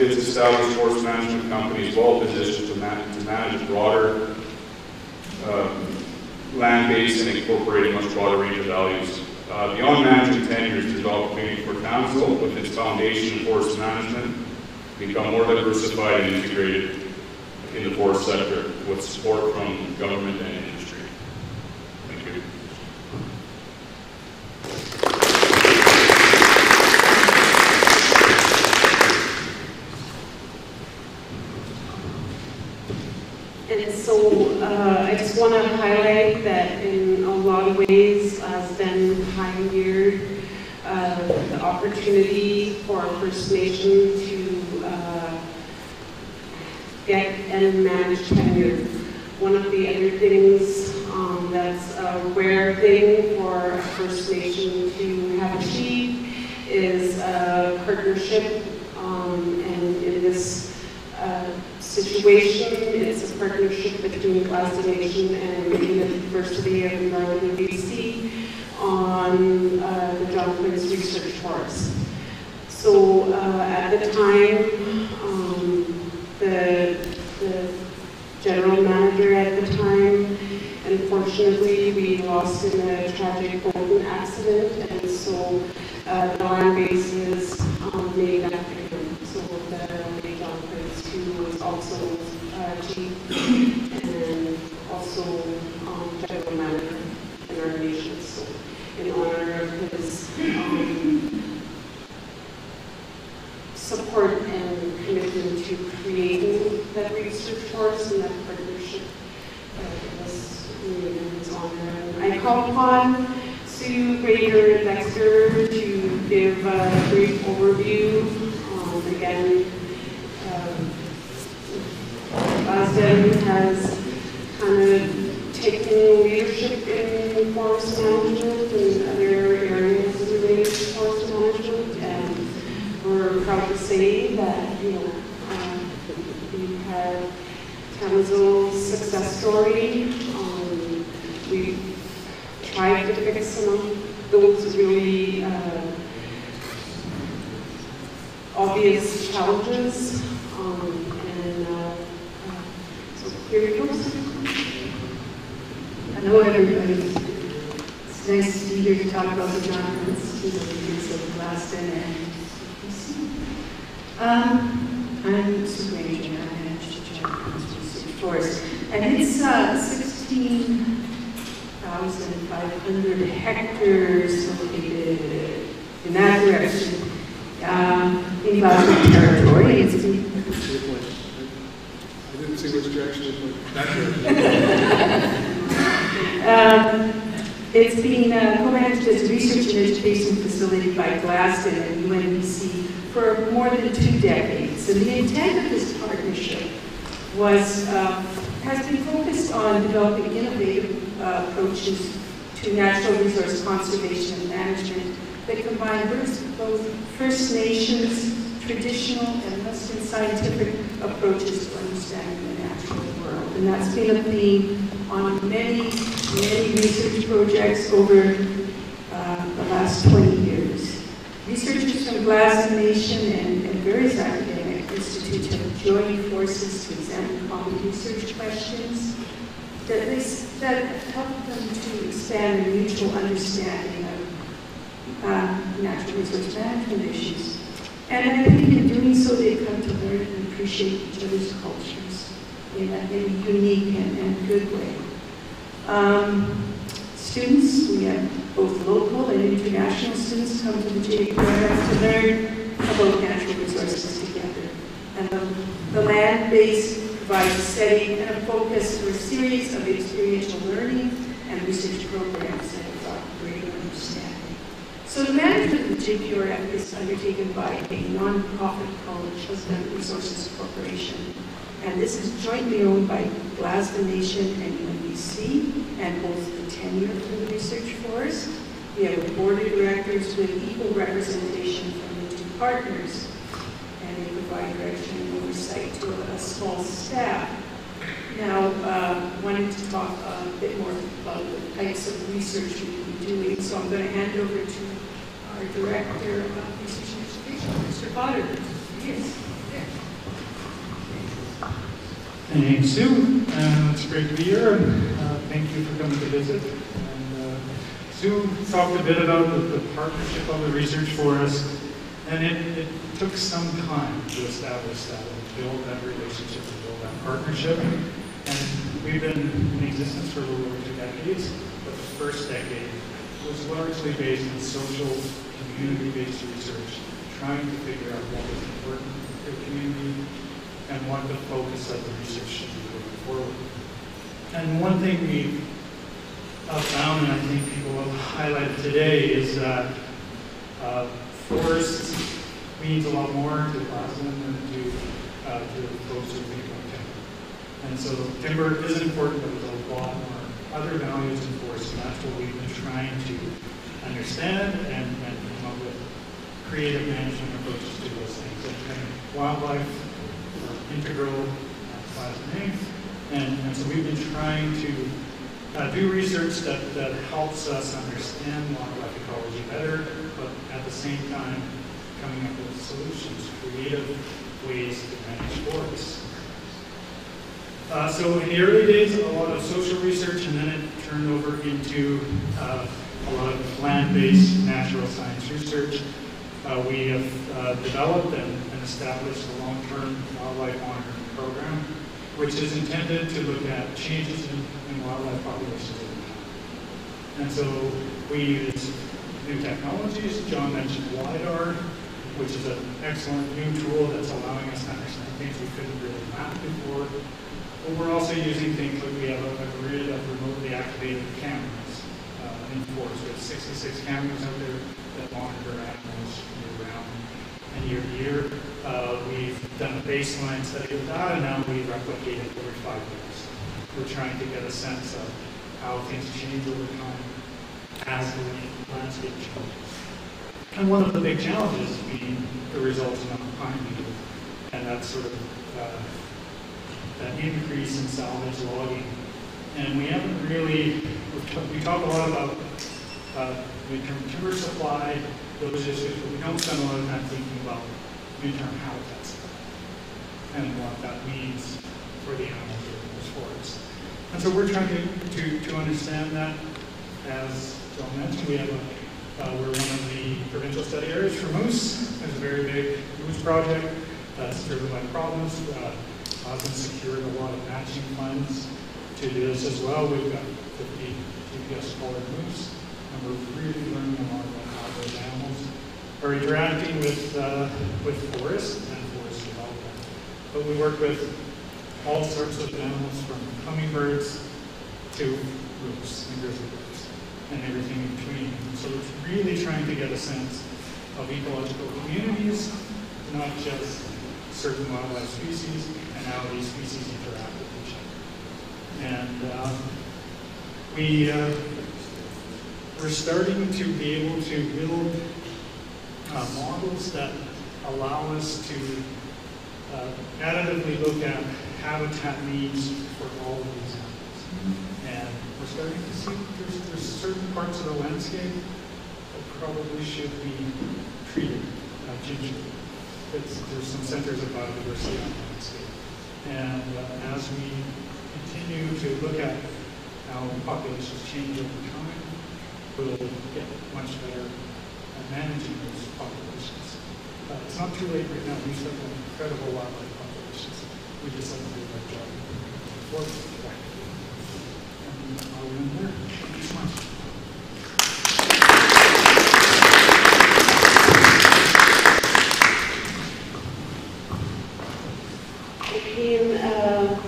its established forest management company, is well positioned to manage broader land base and incorporate a much broader range of values. Beyond managing tenures, there's opportunity for council, with its foundation in forest management, to become more diversified and integrated in the forest sector with support from government and industry. Thank you. And so I just want to highlight that in a lot of ways, Tl'azt'en pioneered the opportunity for First Nation to get and manage tenure. One of the other things that's a rare thing for a First Nation to have achieved is a partnership, and in this situation, it's a partnership between Tl'azt'en Nation and the University of Northern BC on the John Prince Research Forest. So at the time, the general manager at the time, unfortunately, we lost in a tragic boating accident, and so the land bases made that victim. So the late John Prince, who was also chief and also general manager in our nation. So in honor of his support and commitment to creating that research forest and that partnership, was made in his honor. And I call upon Sue Grader-Dexter to give a brief overview. Again, Tl'azt'en has kind of taken leadership in forest management and other areas related to forest management, and we're proud to say that, you know, we've had Tamazo's success story. We've tried to fix some of those really obvious challenges, so here he goes. Hello, everybody. It's nice to be here to talk about the John Prince years of Tl'azt'en and I'm Sue Granger, and I manage the John Prince Research Forest, and it's 16,500 hectares located in that direction in Tl'azt'en territory. It's I didn't see which direction it went. That direction. It's been co-managed as a research and education facility by Tl'azt'en and UNBC for more than 2 decades. And the intent of this partnership has been focused on developing innovative approaches to natural resource conservation and management that combine both First Nations, traditional, and Western scientific approaches to understanding the natural world. And that's been a theme on many research projects over the last 20 years. Researchers from Tl'azt'en Nation and various academic institutes have joined forces to examine common research questions that help them to expand their mutual understanding of natural resource management issues. And I think in doing so, they come to learn and appreciate each other's cultures in a unique and good way. Students, we have both local and international students come to the JPRF to learn about natural resources together. And the land base provides a setting and a focus for a series of experiential learning and research programs that provide greater understanding. So the management of the JPRF is undertaken by a non-profit called Tl'azt'en Resources Corporation. And this is jointly owned by Tl'azt'en Nation and UNBC, and holds the tenure for the research forest. We have a board of directors with equal representation from the 2 partners, and they provide direction and oversight to a small staff. Now, wanting to talk a bit more about the types of research we've been doing, so I'm going to hand over to our Director of Research and Education, Mr. Potter. Yes. Thanks, Sue. It's great to be here, and thank you for coming to visit. And, Sue talked a bit about the partnership of the research forest, and it took some time to establish that, and build that relationship, and build that partnership. And we've been in existence for a little over 2 decades, but the first decade was largely based on social, community-based research, trying to figure out what was important for the community and what the focus of the research should be going forward. And one thing we found, and I think people have highlighted today, is that forests means a lot more to Tl'azt'en than to the folks who think about timber. And so timber is important, but there's a lot more other values in forests, and that's what we've been trying to understand and come up with creative management approaches to those things. And wildlife are integral to Tl'azt'en, and so we've been trying to do research that helps us understand wildlife ecology better, but at the same time coming up with solutions, creative ways to manage forests. So in the early days, a lot of social research, and then it turned over into a lot of land-based natural science research. We have developed and established a long-term wildlife monitoring program, which is intended to look at changes in wildlife populations over time. And so we use new technologies. John mentioned LiDAR, which is an excellent new tool that's allowing us to understand things we couldn't really map before. But we're also using things like we have a grid of remotely activated cameras in forests. We have 66 cameras out there that monitor animals year-round. And year-to-year, we've done a baseline study of that, and now we replicate it every 5 years. We're trying to get a sense of how things change over time as the landscape changes. And one of the big challenges being the results of pine beetle, and that's sort of that increase in salvage logging. And we haven't really, we talk a lot about midterm timber supply, those issues, but we don't spend a lot of time thinking about midterm habitat supply and what that means for the animals in those forests. And so we're trying to understand that. As John mentioned, we have we're one of the provincial study areas for moose. There's a very big moose project that's driven by problems. Tl'azt'en secured a lot of matching funds to do this as well. We've got 50 GPS collared moose, and we're really learning a lot about how those animals are interacting with forest and forest development. But we work with all sorts of animals, from hummingbirds to moose and grizzly bears, and everything in between. So it's really trying to get a sense of ecological communities, not just certain wildlife species, and how these species interact with each other. And we're starting to be able to build models that allow us to additively look at habitat needs for all of these animals. And we're starting to see there's certain parts of the landscape that probably should be treated gingerly. There's some centers of biodiversity on the landscape. And as we continue to look at how populations change over time, we'll get much better at managing those populations. It's not too late right now. We still have incredible wildlife populations. We just have to do a better job. And I'll end there. Thank you so much.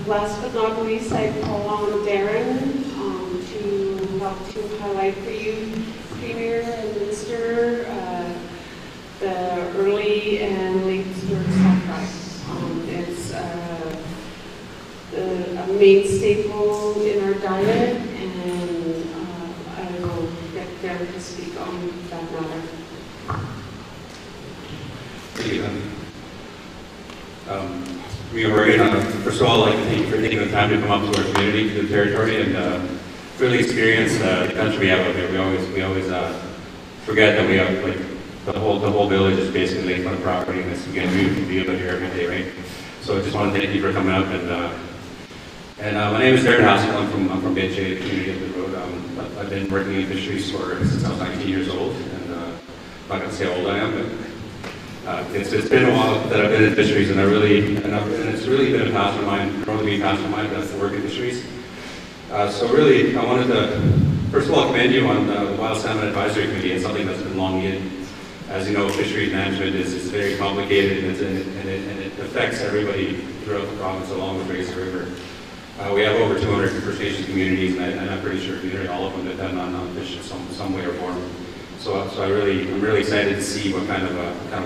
Last but not least, I call on Darren to help to highlight for you, Premier and Minister, the early and late spring stock price. It's a main staple in our diet, and I will get Darren to speak on that matter. Thank you. We are Horgan. First of all, I'd like to thank you for taking the time to come up to our community, to the territory, and really experience the country we have out there. We always forget that we have, like, the whole village is basically lakefront property, and it's again beautiful to be out here every day, right? So I just want to thank you for coming up. And my name is Darren Haskell. I'm from Benjay, the community up the road. I've been working in fisheries since I was 19 years old, and I'm not going to say how old I am, but it's been a while that I've been in fisheries, and it's really been a passion of mine, grown to be a passion of mine, that's to work in fisheries. So really, I wanted to, first of all, commend you on the Wild Salmon Advisory Committee. It's something that's been long needed. As you know, fisheries management is very complicated, and it affects everybody throughout the province, along with Fraser River. We have over 200 First Nations communities, and I'm pretty sure nearly all of them depend on fish in some way or form. So I'm really excited to see what kind of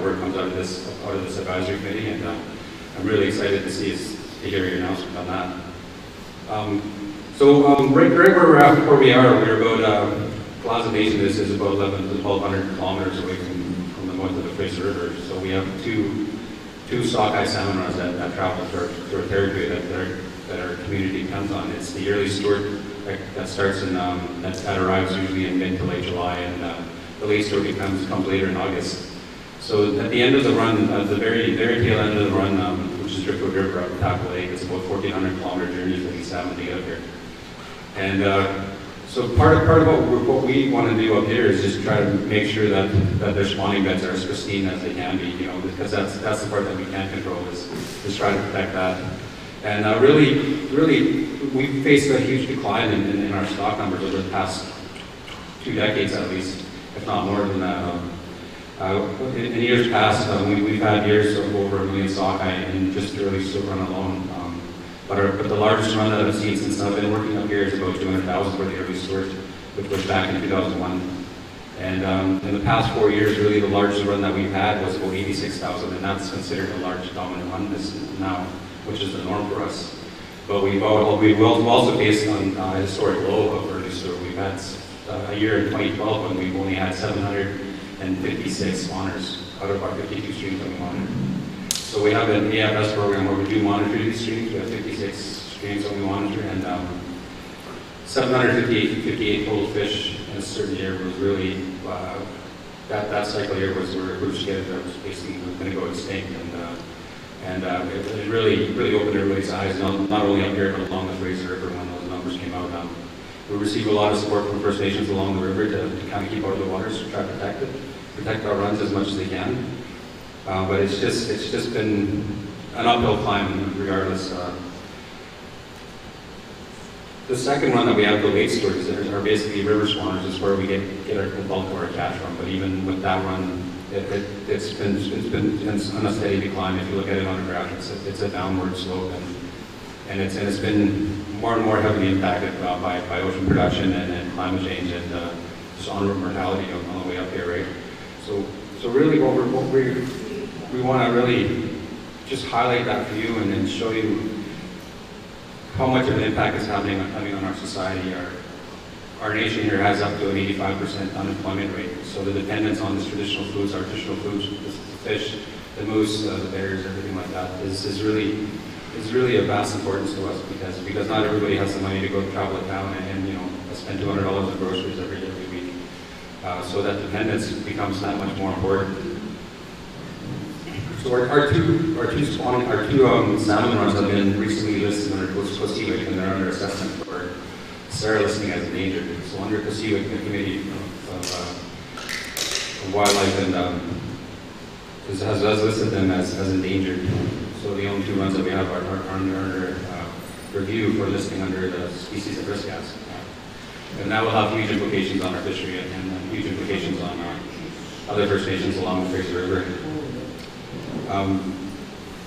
work comes out of this advisory committee, and I'm really excited to hear your announcement on that. Right where we're at, we're about Tl'azt'en Nation is about 1,100 kilometers away from the going to the Fraser River. So we have two sockeye salmon runs that travel through our territory that our community comes on. It's the yearly Stewart that starts in, that arrives usually in mid to late July, and the late Stewart comes later in August. So at the end of the run, the very tail end of the run, which is Driftwood River up in Taco Lake, it's about 1,400 kilometer journey for these salmon to get up here. And so part of what we want to do up here is just try to make sure that their spawning beds are as pristine as they can be, you know, because that's the part that we can't control, is try to protect that. And really, we've faced a huge decline in our stock numbers over the past 2 decades at least, if not more than that. In years past, we've had years of over 1 million sockeye in just the early Stewart run alone. But the largest run that I've seen since I've been working up here is about 200,000 for the early Stewart, which was back in 2001. And in the past 4 years, really the largest run that we've had was about 86,000, and that's considered a large dominant run now, which is the norm for us. But we've also faced on a historic low of early Stewart. We've had a year in 2012 when we've only had 756 spawners out of our 52 streams that we monitor. So we have an AFS program where we do monitor these streams. We have 56 streams that we monitor, and 758 total fish in a certain year was really, that cycle year was where we were scared that was basically going to go extinct. And it really opened everybody's eyes, not only up here, but along the Fraser River when those numbers came out. We received a lot of support from First Nations along the river to kind of keep out of the waters, to try to protect our runs as much as they can. But it's just been an uphill climb regardless. The second run that we have, the late Stewarts, are basically river spawners. Is where we get our bulk of our catch from. But even with that run, it's been on a steady decline. If you look at it on a graph, it's a downward slope, and it's been more and more heavily impacted by ocean production and climate change and just en route mortality on the way up here, right? So really, we want to really just highlight that for you and then show you how much of an impact is having on our society. Our nation here has up to an 85% unemployment rate. So the dependence on these traditional foods, our traditional foods, the fish, the moose, the bears, everything like that, is really of vast importance to us because not everybody has the money to go travel to town and you know spend $200 on groceries every week. So that dependence becomes that much more important. So our two salmon runs have been recently listed under COSEWIC, and they're under assessment for SARA listing as endangered. So under COSEWIC, the Committee of Wildlife and has listed them as endangered. So the only two runs that we have are under review for listing under the species at risk as. And that will have huge implications on our fishery and huge implications on other First Nations along the Fraser River.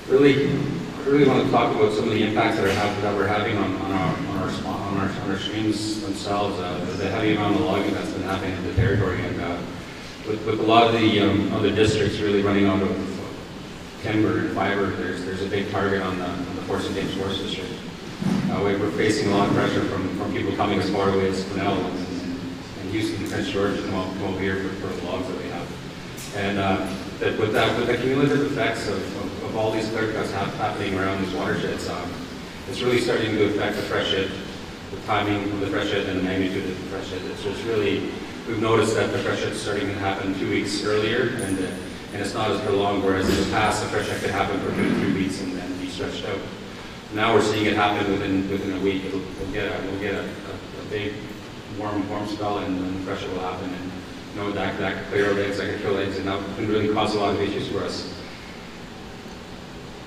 Really want to talk about some of the impacts that we're having on our streams themselves. The heavy amount of logging that's been happening in the territory, and with a lot of the districts really running out of timber and fiber, there's a big target on the Forest and Game Forest District. We're facing a lot of pressure from people coming as far away as Quesnel and Houston and Prince George to come over here for the logs that we have. And with the cumulative effects of all these clear cuts happening around these watersheds, it's really starting to affect the freshet, the timing of the freshet and the magnitude of the freshet. It's really, we've noticed that the freshet is starting to happen 2 weeks earlier, and it's not as prolonged, whereas in the past the freshet could happen for 2 to 3 weeks and then be stretched out. Now we're seeing it happen within a week. We'll get a big warm spell, and then the freshet will happen. And, you know, that could clear out eggs, that could kill eggs, and that can really cause a lot of issues for us.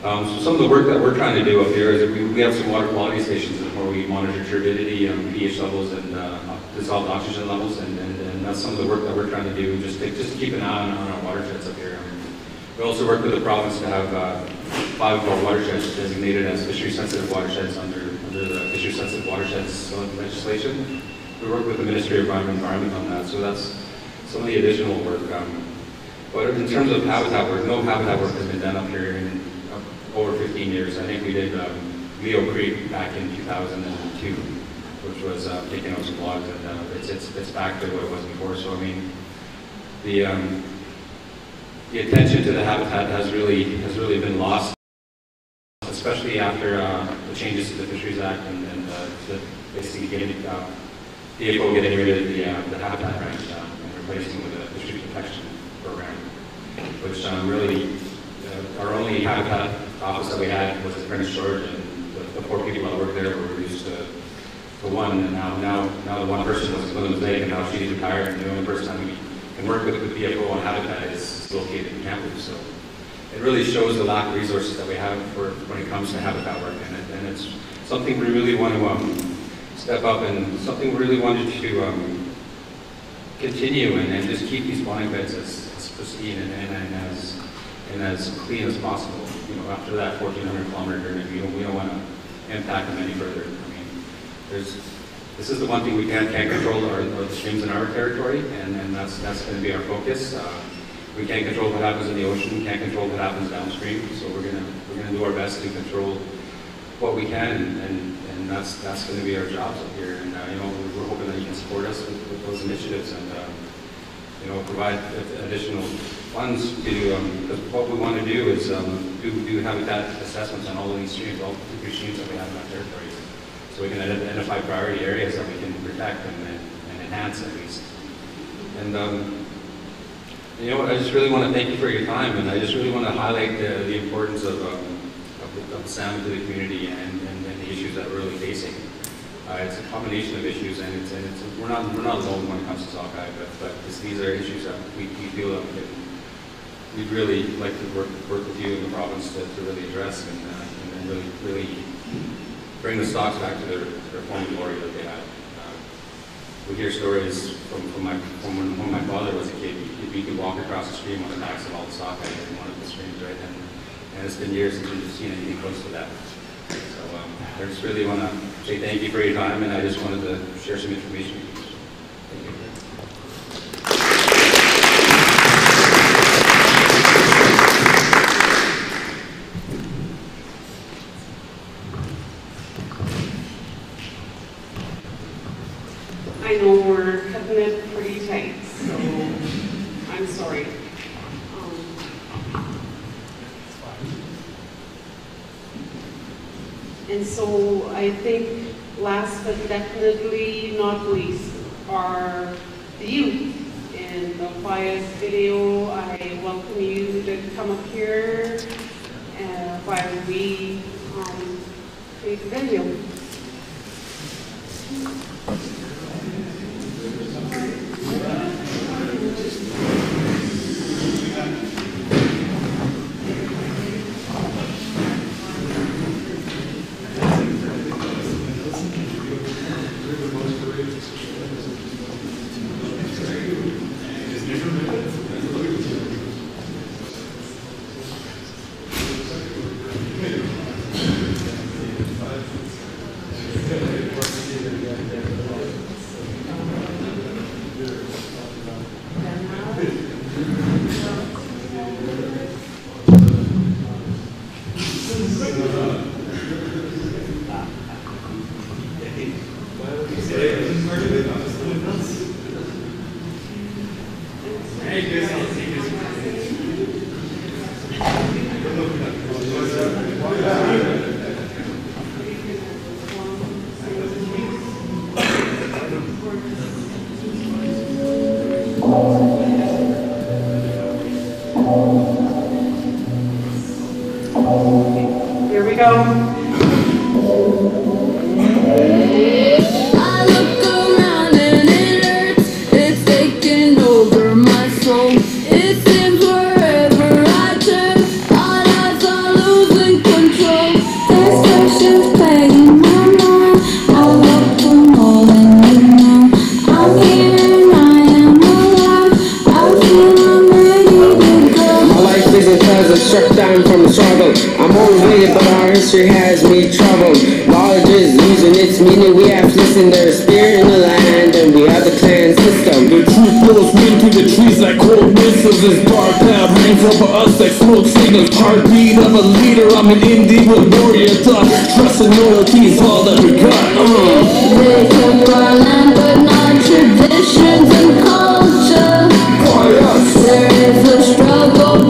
So some of the work that we're trying to do up here is we have some water quality stations where we monitor turbidity, pH levels, and dissolved oxygen levels, and that's some of the work that we're trying to do, just to keep an eye on our watersheds up here. We also work with the province to have 5 of our watersheds designated as fishery-sensitive watersheds under the fishery-sensitive watersheds legislation. We work with the Ministry of Environment on that, so that's some of the additional work. But in terms of habitat work, no habitat work has been done up here in over 15 years. I think we did Leo Creek back in 2002, which was taking out some logs, and it's back to what it was before. So I mean, the attention to the habitat has really been lost, especially after the changes to the Fisheries Act and basically getting DFO getting rid of the habitat branch and replacing with a fisheries protection program, which really our only habitat office that we had was at Prince George, and the 4 people that worked there were reduced to 1, and now the 1 person was Williams Lake, and now she's retired, and the only person that we can work with DFO on habitat is located in Kamloops. So it really shows the lack of resources that we have when it comes to habitat work, and it's something we really want to step up, and something we really wanted to continue and just keep these spawning beds as pristine and as clean as possible. You know, after that 1,400-kilometer journey, we don't want to impact them any further. I mean, this is the one thing we can't control are the streams in our territory, and that's going to be our focus. We can't control what happens in the ocean, can't control what happens downstream, so we're gonna do our best to control what we can, and that's going to be our jobs up here. And you know, we're hoping that you can support us with those initiatives, and you know, provide additional funds to because what we want to do is do habitat assessments on all of these streams, all the 3 streams that we have in our territories, so we can identify priority areas that we can protect and enhance at least. And you know, I just really want to thank you for your time, and I just really want to highlight the importance of salmon to the community and the issues that we're really facing. It's a combination of issues, and we're not alone when it comes to sockeye, but these are issues that we feel that we'd really like to work with you in the province to really address and really bring the stocks back to their former glory that they had. We hear stories from when my father was a kid. You could walk across the stream on the backs of all the sockeye in one of the streams, right? And it's been years since we've seen anything close to that. So I just really want to say thank you for your time, and I just wanted to share some information with you. Thank you. I know we're cutting it pretty tight, so I'm sorry. And so I think last but definitely not least are the youth. In the Pius video, I welcome you to come up here while we create the video. Here we go. Struck down from the struggle. I'm motivated, but our history has me troubled. Knowledge is losing its meaning. We have listened, there's spirit in the land, and we have the clan system. The truth blows me into the trees like cold missiles. This dark cloud hangs over us like smoke signals. Heartbeat of a leader, I'm an Indian warrior. Thought, trust and loyalty is all that we got. They took our land, but not traditions and culture. There is a struggle.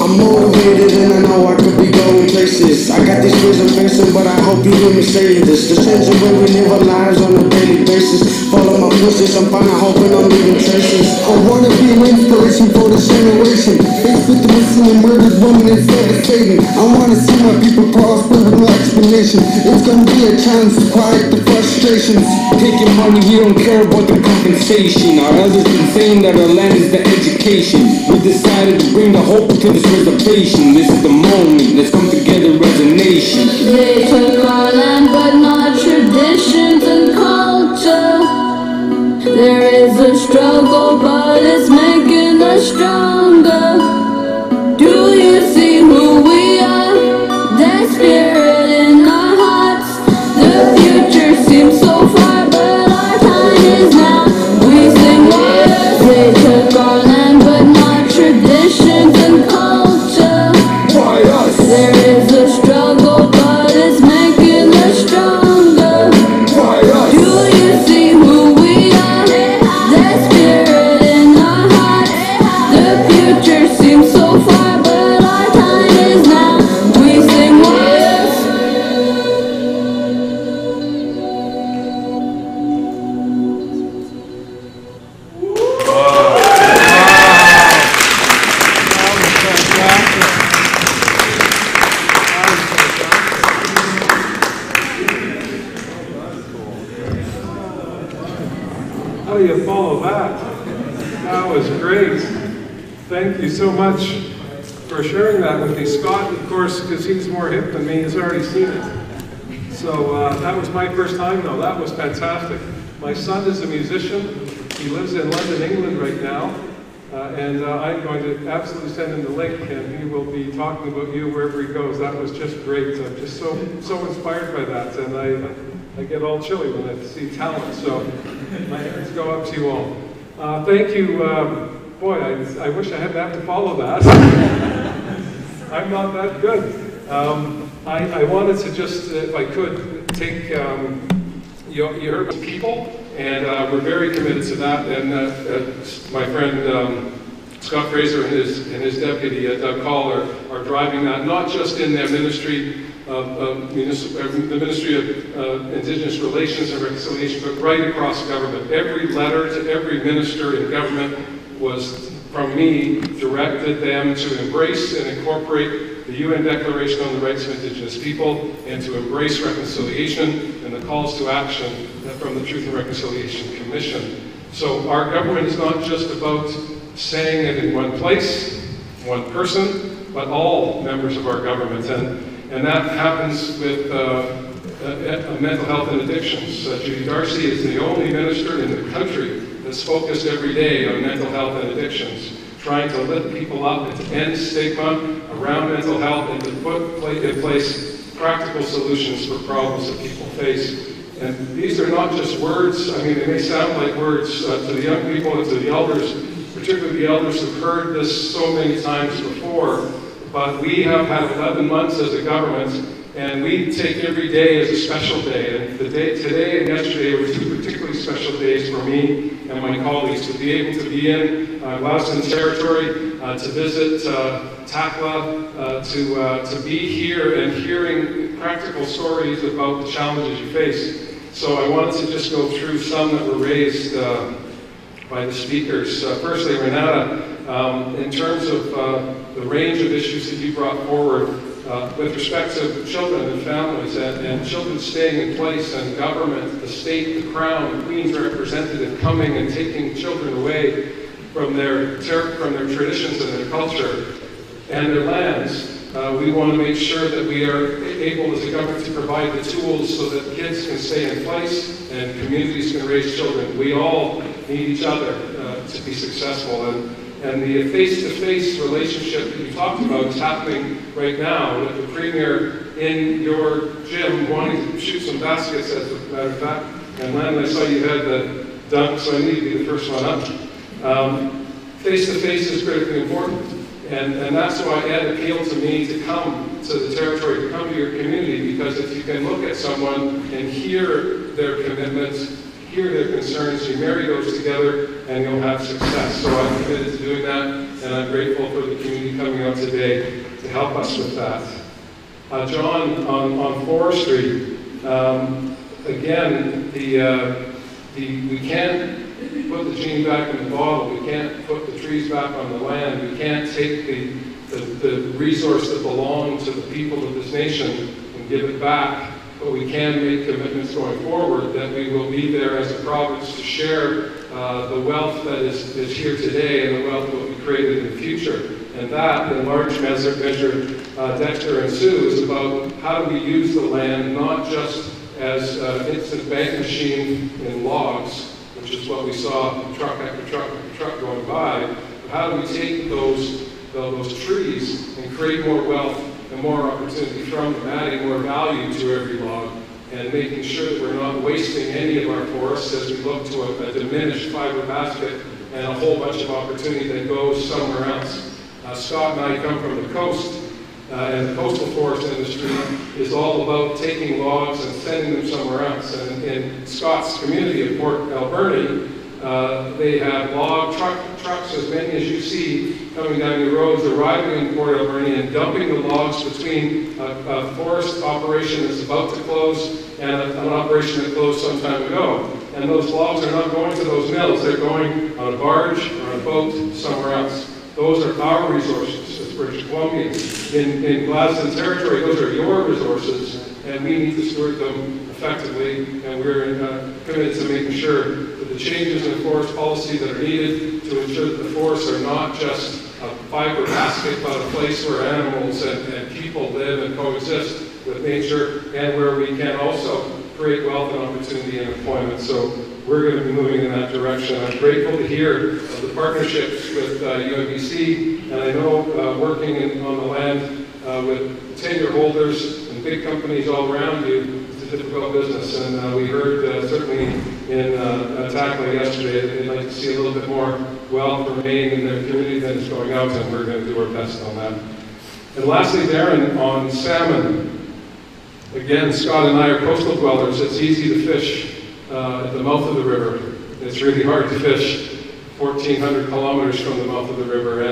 I'm motivated and I know I could be going places. I got these fears I'm facing, but I hope you hear me say this. To change the way we live our lives on a daily basis. Follow my footsteps, I'm fine, I hoping I'm leaving traces. I wanna be an inspiration for this generation. Faced with the missing and murdered woman, it's devastating. I wanna see my people prosper with no explanation. It's gonna be a chance to quiet the frustrations. Taking money, we don't care about the compensation. Our elders been saying that our land is the education. We decided to bring the hope to this reservation. This is the moment, let's come together as a nation. They took our land but not traditions and culture. There is a struggle but it's making us stronger. Do you see who we are? That spirit in our hearts. The future seems so far but our time is now. We sing warriors. They took our land but not traditions and culture. Why us? There is a struggle but it's making us stronger. Why us? Do you see who we are? That spirit in our hearts. The future seems so far but our time is now. We sing warriors. How do you follow that? That was great. Thank you so much for sharing that with me. Scott, of course, because he's more hip than me, has already seen it. So that was my first time, though. That was fantastic. My son is a musician. He lives in London, England right now. And I'm going to absolutely send him the link, and he will be talking about you wherever he goes. That was just great. I'm just so inspired by that, and I get all chilly when I see talent. So my hands go up to you all. Thank you. Boy, I wish I hadn't have to follow that. I'm not that good. I wanted to just, if I could, take, you heard people, and we're very committed to that. And my friend Scott Fraser and his deputy, Doug Call, are driving that, not just in their ministry of the Ministry of Indigenous Relations and Reconciliation, but right across government. Every letter to every minister in government was, from me, directed them to embrace and incorporate the UN Declaration on the Rights of Indigenous People and to embrace reconciliation and the calls to action from the Truth and Reconciliation Commission. So our government is not just about saying it in one place, one person, but all members of our government. And that happens with mental health and addictions. Judy Darcy is the only minister in the country that's focused every day on mental health and addictions, trying to lift people up and to end stigma around mental health and to put in place practical solutions for problems that people face. And these are not just words. I mean, they may sound like words to the young people and to the elders, particularly the elders who've heard this so many times before. But we have had 11 months as a government, and we take every day as a special day. And today and yesterday were two particularly special days for me and my colleagues to be able to be in Tl'azt'en territory, to visit Takla, to be here and hearing practical stories about the challenges you face. So I wanted to just go through some that were raised by the speakers. Firstly, Renata, in terms of the range of issues that you brought forward with respect to children and families and children staying in place and government, the state, the crown, the Queen's representative coming and taking children away from their traditions and their culture and their lands. We want to make sure that we are able as a government to provide the tools so that kids can stay in place and communities can raise children. We all need each other to be successful. And the face-to-face relationship that you talked about is happening right now with the Premier in your gym wanting to shoot some baskets, as a matter of fact. And Len, I saw you had the dunk, so I need to be the first one up. Face-to-face is critically important. And that's why Ed appealed to me to come to the territory, to come to your community, because if you can look at someone and hear their commitments, hear their concerns, you marry those together and you'll have success. So I'm committed to doing that, and I'm grateful for the community coming out out today to help us with that. John, on forestry, again, we can't put the genie back in the bottle. We can't put the trees back on the land. We can't take the resource that belongs to the people of this nation and give it back. But we can make commitments going forward that we will be there as a province to share the wealth that is here today and the wealth that will be created in the future. And that, in large measure, Dexter and Sue, is about how do we use the land not just as an instant bank machine in logs, which is what we saw truck after truck after truck going by, but how do we take those trees and create more wealth and more opportunity from them, adding more value to every log, and making sure that we're not wasting any of our forests as we look to a diminished fiber basket and a whole bunch of opportunity that goes somewhere else. Scott and I come from the coast, and the coastal forest industry is all about taking logs and sending them somewhere else. And in Scott's community of Port Alberni, they have log trucks, as many as you see, coming down the roads, arriving in Port Alberni and dumping the logs between a forest operation that's about to close and an operation that closed some time ago. And those logs are not going to those mills. They're going on a barge or on a boat somewhere else. Those are our resources as British Columbians. In Tl'azt'en territory, those are your resources, and we need to steward them effectively, and we're committed to making sure that the changes in forest policy that are needed to ensure that the forests are not just a fiber basket, but a place where animals and people live and coexist with nature, and where we can also create wealth and opportunity and employment. So we're going to be moving in that direction. I'm grateful to hear of the partnerships with UNBC, and I know working on the land with tenure holders and big companies all around you is a difficult business. And we heard certainly in Tackling yesterday that they'd like to see a little bit more wealth remain in their community than is going out, and we're going to do our best on that. And lastly, Darren, on salmon. Again, Scott and I are coastal dwellers. It's easy to fish at the mouth of the river. It's really hard to fish 1,400 kilometers from the mouth of the river,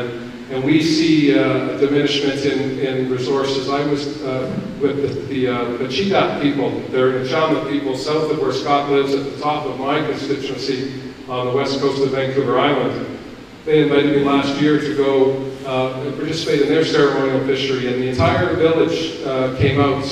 and we see a diminishment in resources. I was with the Cheetah people. They're the Chalmette people south of where Scott lives, at the top of my constituency on the west coast of Vancouver Island. They invited me last year to go and participate in their ceremonial fishery, and the entire village came out,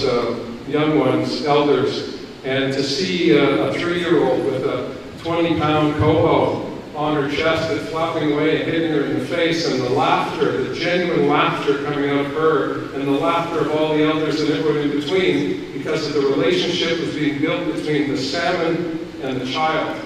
young ones, elders, and to see a 3-year-old with a 20-pound coho on her chest that's flapping away and hitting her in the face, and the laughter, the genuine laughter coming out of her, and the laughter of all the elders and everyone in between, because of the relationship that was being built between the salmon and the child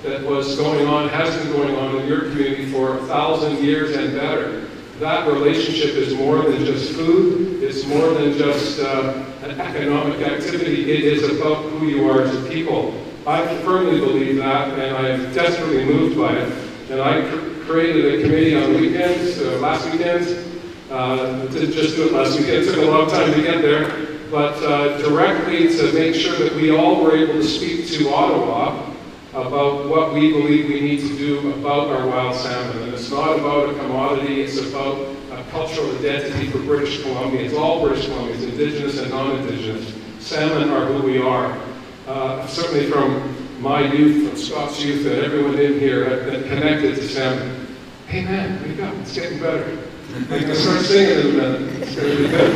that was going on, has been going on in your community for 1,000 years and better. That relationship is more than just food, it's more than just an economic activity, it is about who you are as a people. I firmly believe that, and I am desperately moved by it. And I created a committee on weekends, last weekend. Didn't just do it last weekend, it took a long time to get there, but directly to make sure that we all were able to speak to Ottawa about what we believe we need to do about our wild salmon. And it's not about a commodity, it's about a cultural identity for British Columbians, all British Columbians, Indigenous and non-Indigenous. Salmon are who we are. Certainly from my youth, from Scott's youth, and everyone in here have been connected to salmon. Hey man, wake up, it's getting better. I'm going to start singing in a minute, it's going to be good.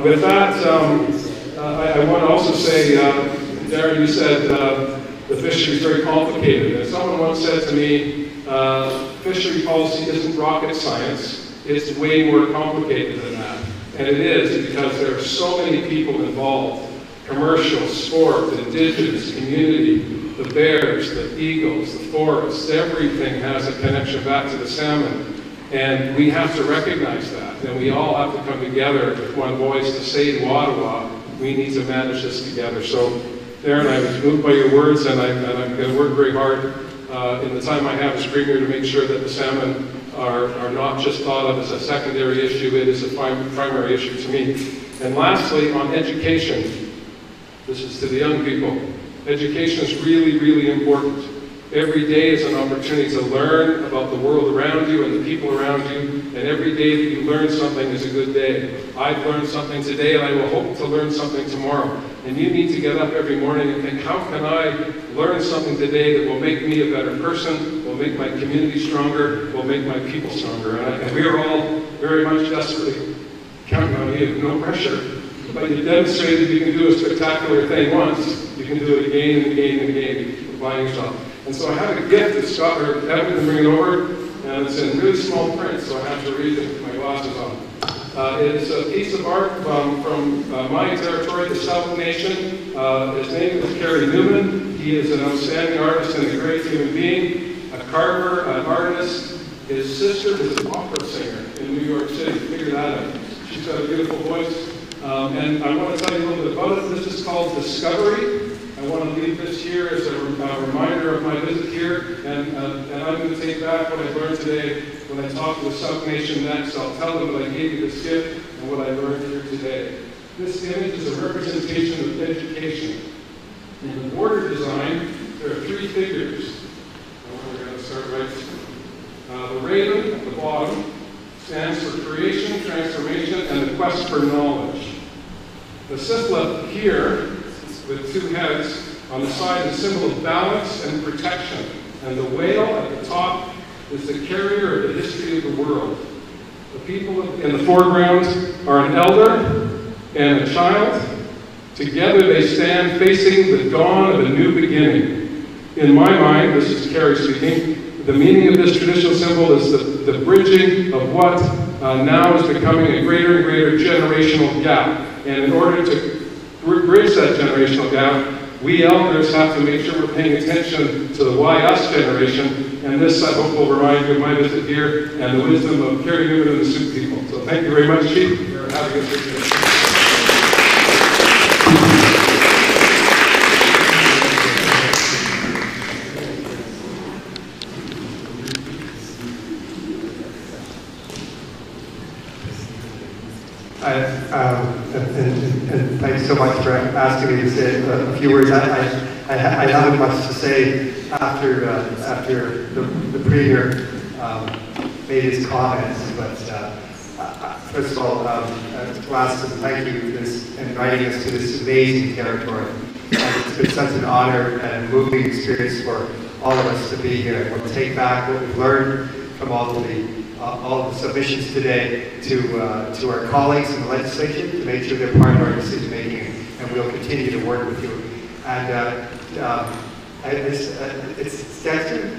With that, I want to also say, Darren, you said the fishery is very complicated. And someone once said to me, fishery policy isn't rocket science, it's way more complicated than that. And it is, because there are so many people involved. Commercial, sport, indigenous, community, the bears, the eagles, the forests, everything has a connection back to the salmon. And we have to recognize that. And we all have to come together with one voice to say to Ottawa, we need to manage this together. So, Darren, I was moved by your words, and I'm going to work very hard in the time I have as Premier to make sure that the salmon are not just thought of as a secondary issue, it is a primary issue to me. And lastly, on education, this is to the young people. Education is really, really important. Every day is an opportunity to learn about the world around you and the people around you, and every day that you learn something is a good day. I've learned something today, and I will hope to learn something tomorrow. And you need to get up every morning and think, how can I learn something today that will make me a better person, will make my community stronger, will make my people stronger. And we are all very much desperately counting on you. No pressure. But you demonstrated you can do a spectacular thing once, you can do it again and again and again, applying yourself. And so I have a gift that Scott or Evan can bring it over, and it's in really small print, so I have to read it with my glasses on. It's a piece of art from my territory, the Tl'azt'en Nation. His name is Kerry Newman. He is an outstanding artist and a great human being, a carver, an artist. His sister is an opera singer in New York City. Figure that out. She's got a beautiful voice. And I want to tell you a little bit about it. This is called Discovery. I want to leave this here as a reminder of my visit here, and I'm going to take back what I learned today when I talk to the Tl'azt'en Nation next. I'll tell them that I gave you this gift and what I learned here today. This image is a representation of education. In the border design, there are three figures. We're going to start right. The raven at the bottom stands for creation, transformation, and the quest for knowledge. The Sifla here, with two heads, on the side is a symbol of balance and protection. And the whale at the top is the carrier of the history of the world. The people in the foreground are an elder and a child. Together they stand facing the dawn of a new beginning. In my mind, this is Kerry speaking, the meaning of this traditional symbol is the bridging of what now is becoming a greater and greater generational gap. And in order to bridge that generational gap, we elders have to make sure we're paying attention to the why us generation, and this I hope will remind you of my visit here and the wisdom of Kerry Newman and the Sioux people. So thank you very much, Chief, for having us here today. And thanks so much for asking me to say a few words. I haven't much to say after the Premier made his comments, but first of all, Tl'azt'en, thank you for inviting us to this amazing territory. It's been such an honor and moving experience for all of us to be here. We'll take back what we've learned from all the submissions today to our colleagues in the legislature to make sure they're part of our decision making, and we'll continue to work with you. And it's Dexter.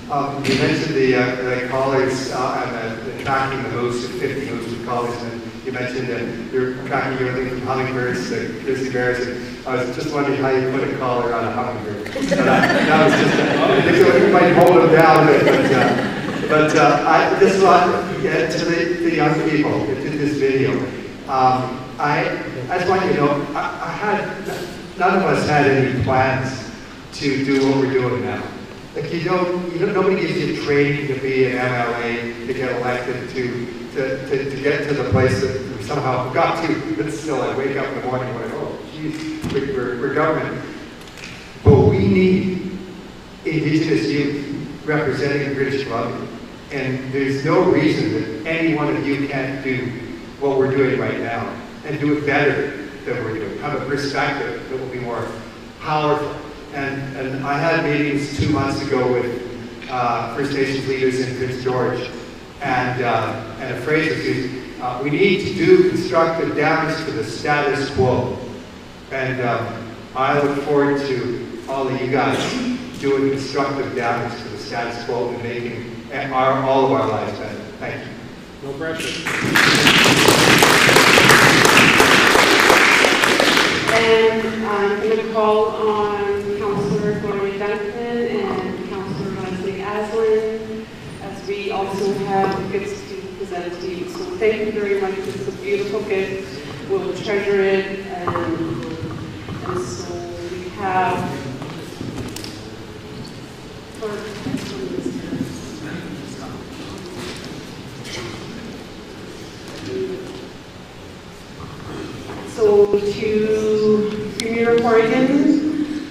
You mentioned the colleagues and the tracking the moose, 50 moose with colleagues, and you mentioned that you're tracking everything from hummingbirds to grizzly bears. And I was just wondering how you put a collar on a hummingbird. That was just, I think you might hold them down a bit, but I just want to get to the young people in this video. I just want you to know, none of us had any plans to do what we're doing now. Like nobody gives you training to be an MLA, to get elected, to get to the place that we somehow got to. But still, I wake up in the morning going, oh, geez, we're government. But we need Indigenous youth representing British Columbia. And there's no reason that any one of you can't do what we're doing right now and do it better than we're doing. Have a perspective that will be more powerful. And I had meetings 2 months ago with First Nations leaders in Prince George, and a phrase was used, we need to do constructive damage to the status quo. And I look forward to all of you guys doing constructive damage to the status quo and making all of our lives better. Thank you. No pressure. And I'm going to call on Councillor Gloria Duncan and Councillor Tl'azt'en, as we also have gifts to present to you. So thank you very much. It's a beautiful gift. We'll treasure it. And so we have so to Premier Horgan,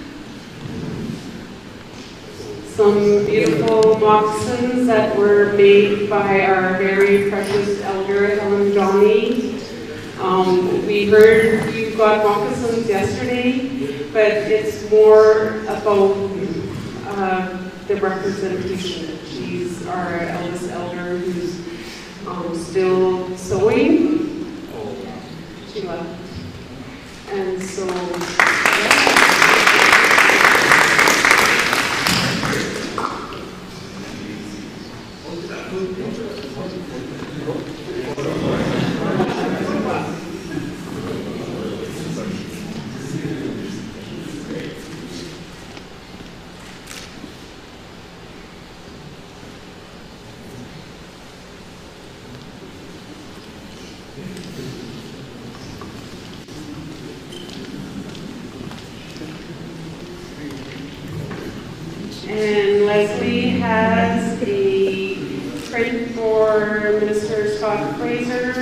some some beautiful moccasins that were made by our very precious elder, Helen Johnny. We heard you got moccasins yesterday, but it's more about the representation. She's our eldest elder who's still sewing. She left. And so, and Leslie has a print for Minister Scott Fraser.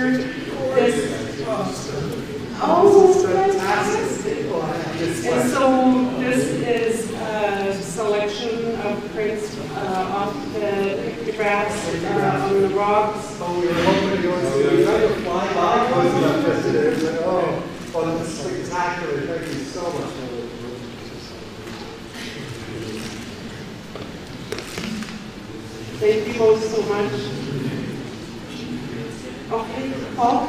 This, oh, fantastic. And so this is a selection of prints off the pictographs on the rocks. Oh, we were hoping to go to another fly log. Oh, that's spectacular. Thank you so much. Thank you both so much. Okay, Paul?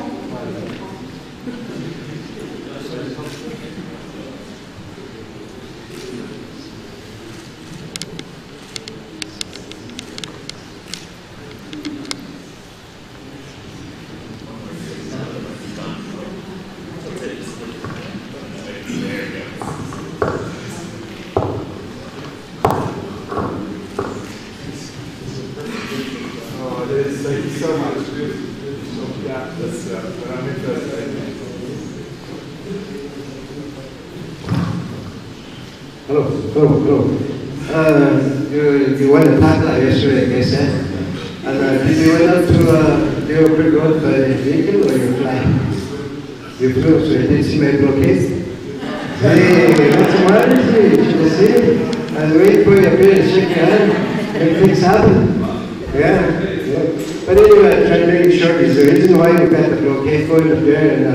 Thank you so much. Yeah, that's what I'm interested in. Hello. You won the Tata yesterday, I guess, eh? And did you went up to Liverpool Road by vehicle or you fly? You flew, so you didn't see my blockade? Hey, what's the matter with you? Should I see it? I'll wait for you up here and shake your hand. Make things happen. Yeah. But anyway, I'm trying to make it short. Is the reason why we've got the blockade going up there and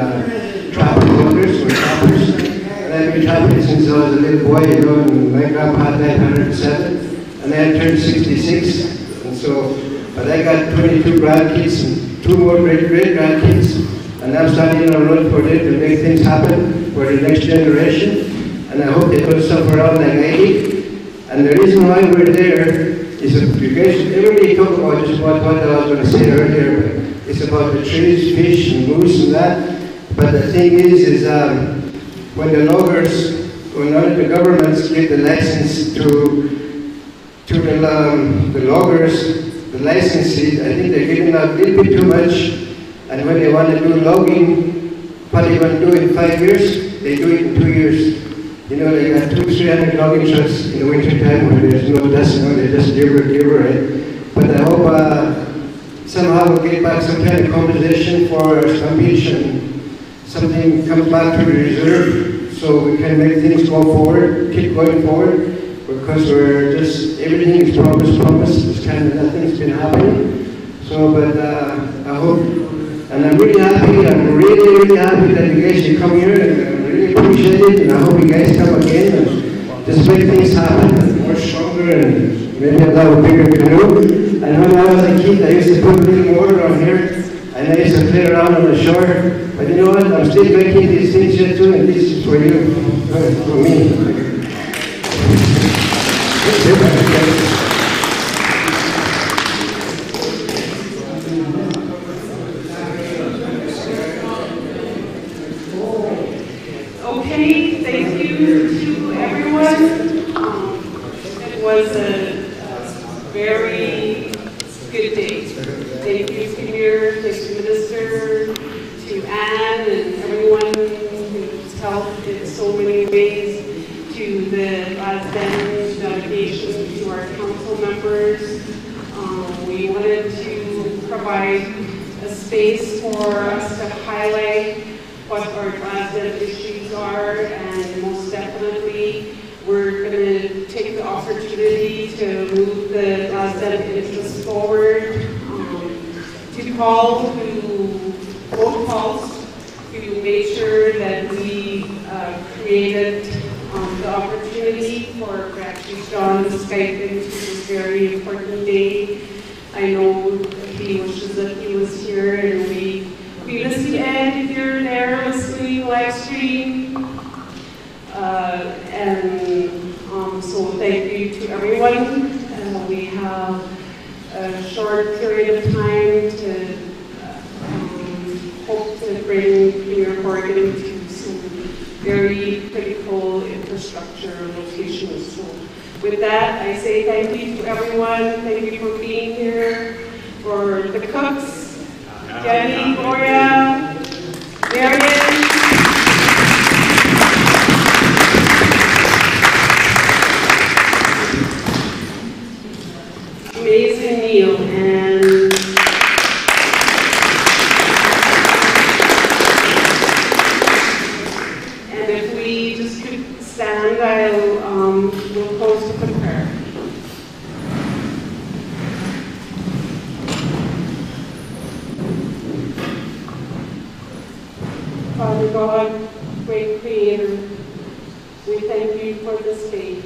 trapping workers or trappers. And I've been trapping since I was a little boy, you know, and my grandpa died 107, and I turned 66. And so, but I got 22 grandkids and 2 more great-grandkids, and I'm starting on a road for them to make things happen for the next generation. And I hope they don't suffer out like I did. And the reason why we're there is because everybody talk about just what I was going to say earlier, but it's about the trees, fish, and moose and that. But the thing is when the loggers, when all the governments give the license to the loggers, the licenses, I think they're giving out a little bit too much. And when they want to do logging, what they're going to do in 5 years, they do it in 2 years. You know, they got 200-300 logging trucks in the winter time when there's no dust, you know, they just give right? But I hope somehow we'll get back some kind of compensation for some beach and something comes back to the reserve so we can make things go forward, keep going forward, because we're just, everything is promised, it's kind of nothing's been happening. So, but I hope, and I'm really happy, really happy that you guys should come here, and I really appreciate it, and I hope you guys come again and just make things happen, and more stronger, and maybe I'll have a bigger canoe. And when I was a kid, I used to put a little water on here, and I used to play around on the shore. But you know what, I'm still making these things here too, and this is for you, for me. Okay, thank you to everyone. It was a very good day. Thank you, Peter, thank you, Minister, to Anne, and everyone who's helped in so many ways, to the Tl'azt'en delegation, to our council members. We wanted to provide a space for us to highlight what our Tl'azt'en issues are, and most definitely We're going to take the opportunity to move the Tl'azt'en interest forward, to call who both calls to make sure that we created the opportunity for Grantee John to Skype into this very important day. I know he wishes that he was here, and we listen, Ed, if you're there listening live stream. So thank you to everyone. We have a short period of time to hope to bring Premier Horgan to some very critical infrastructure locations. So with that, I say thank you to everyone. Thank you for being here. For the cooks, Jenny, Gloria, Marion. Amazing meal, and if we just could stand, we'll close with a prayer. Father God, great Creator, we thank you for this day.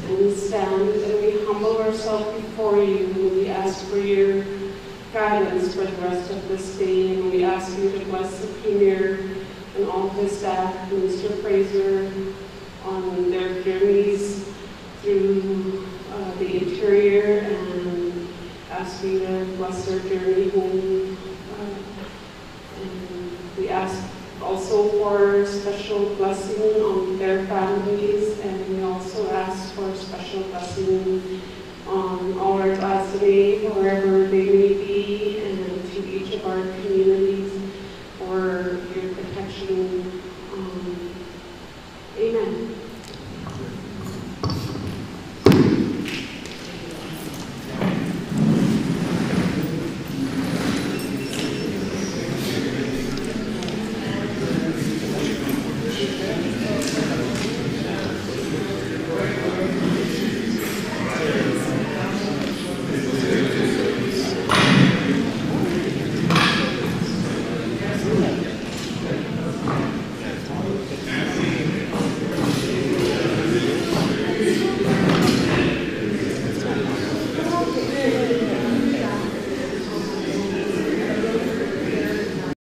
And we stand and we humble ourselves before you, and we ask for your guidance for the rest of this day. And we ask you to bless the Premier and all his staff, Mr. Fraser, on their journeys through the interior, and ask you to bless their journey home. And we ask also for special blessing on their families, and we also ask for special blessing on all our Tl'azt'en, wherever they may be,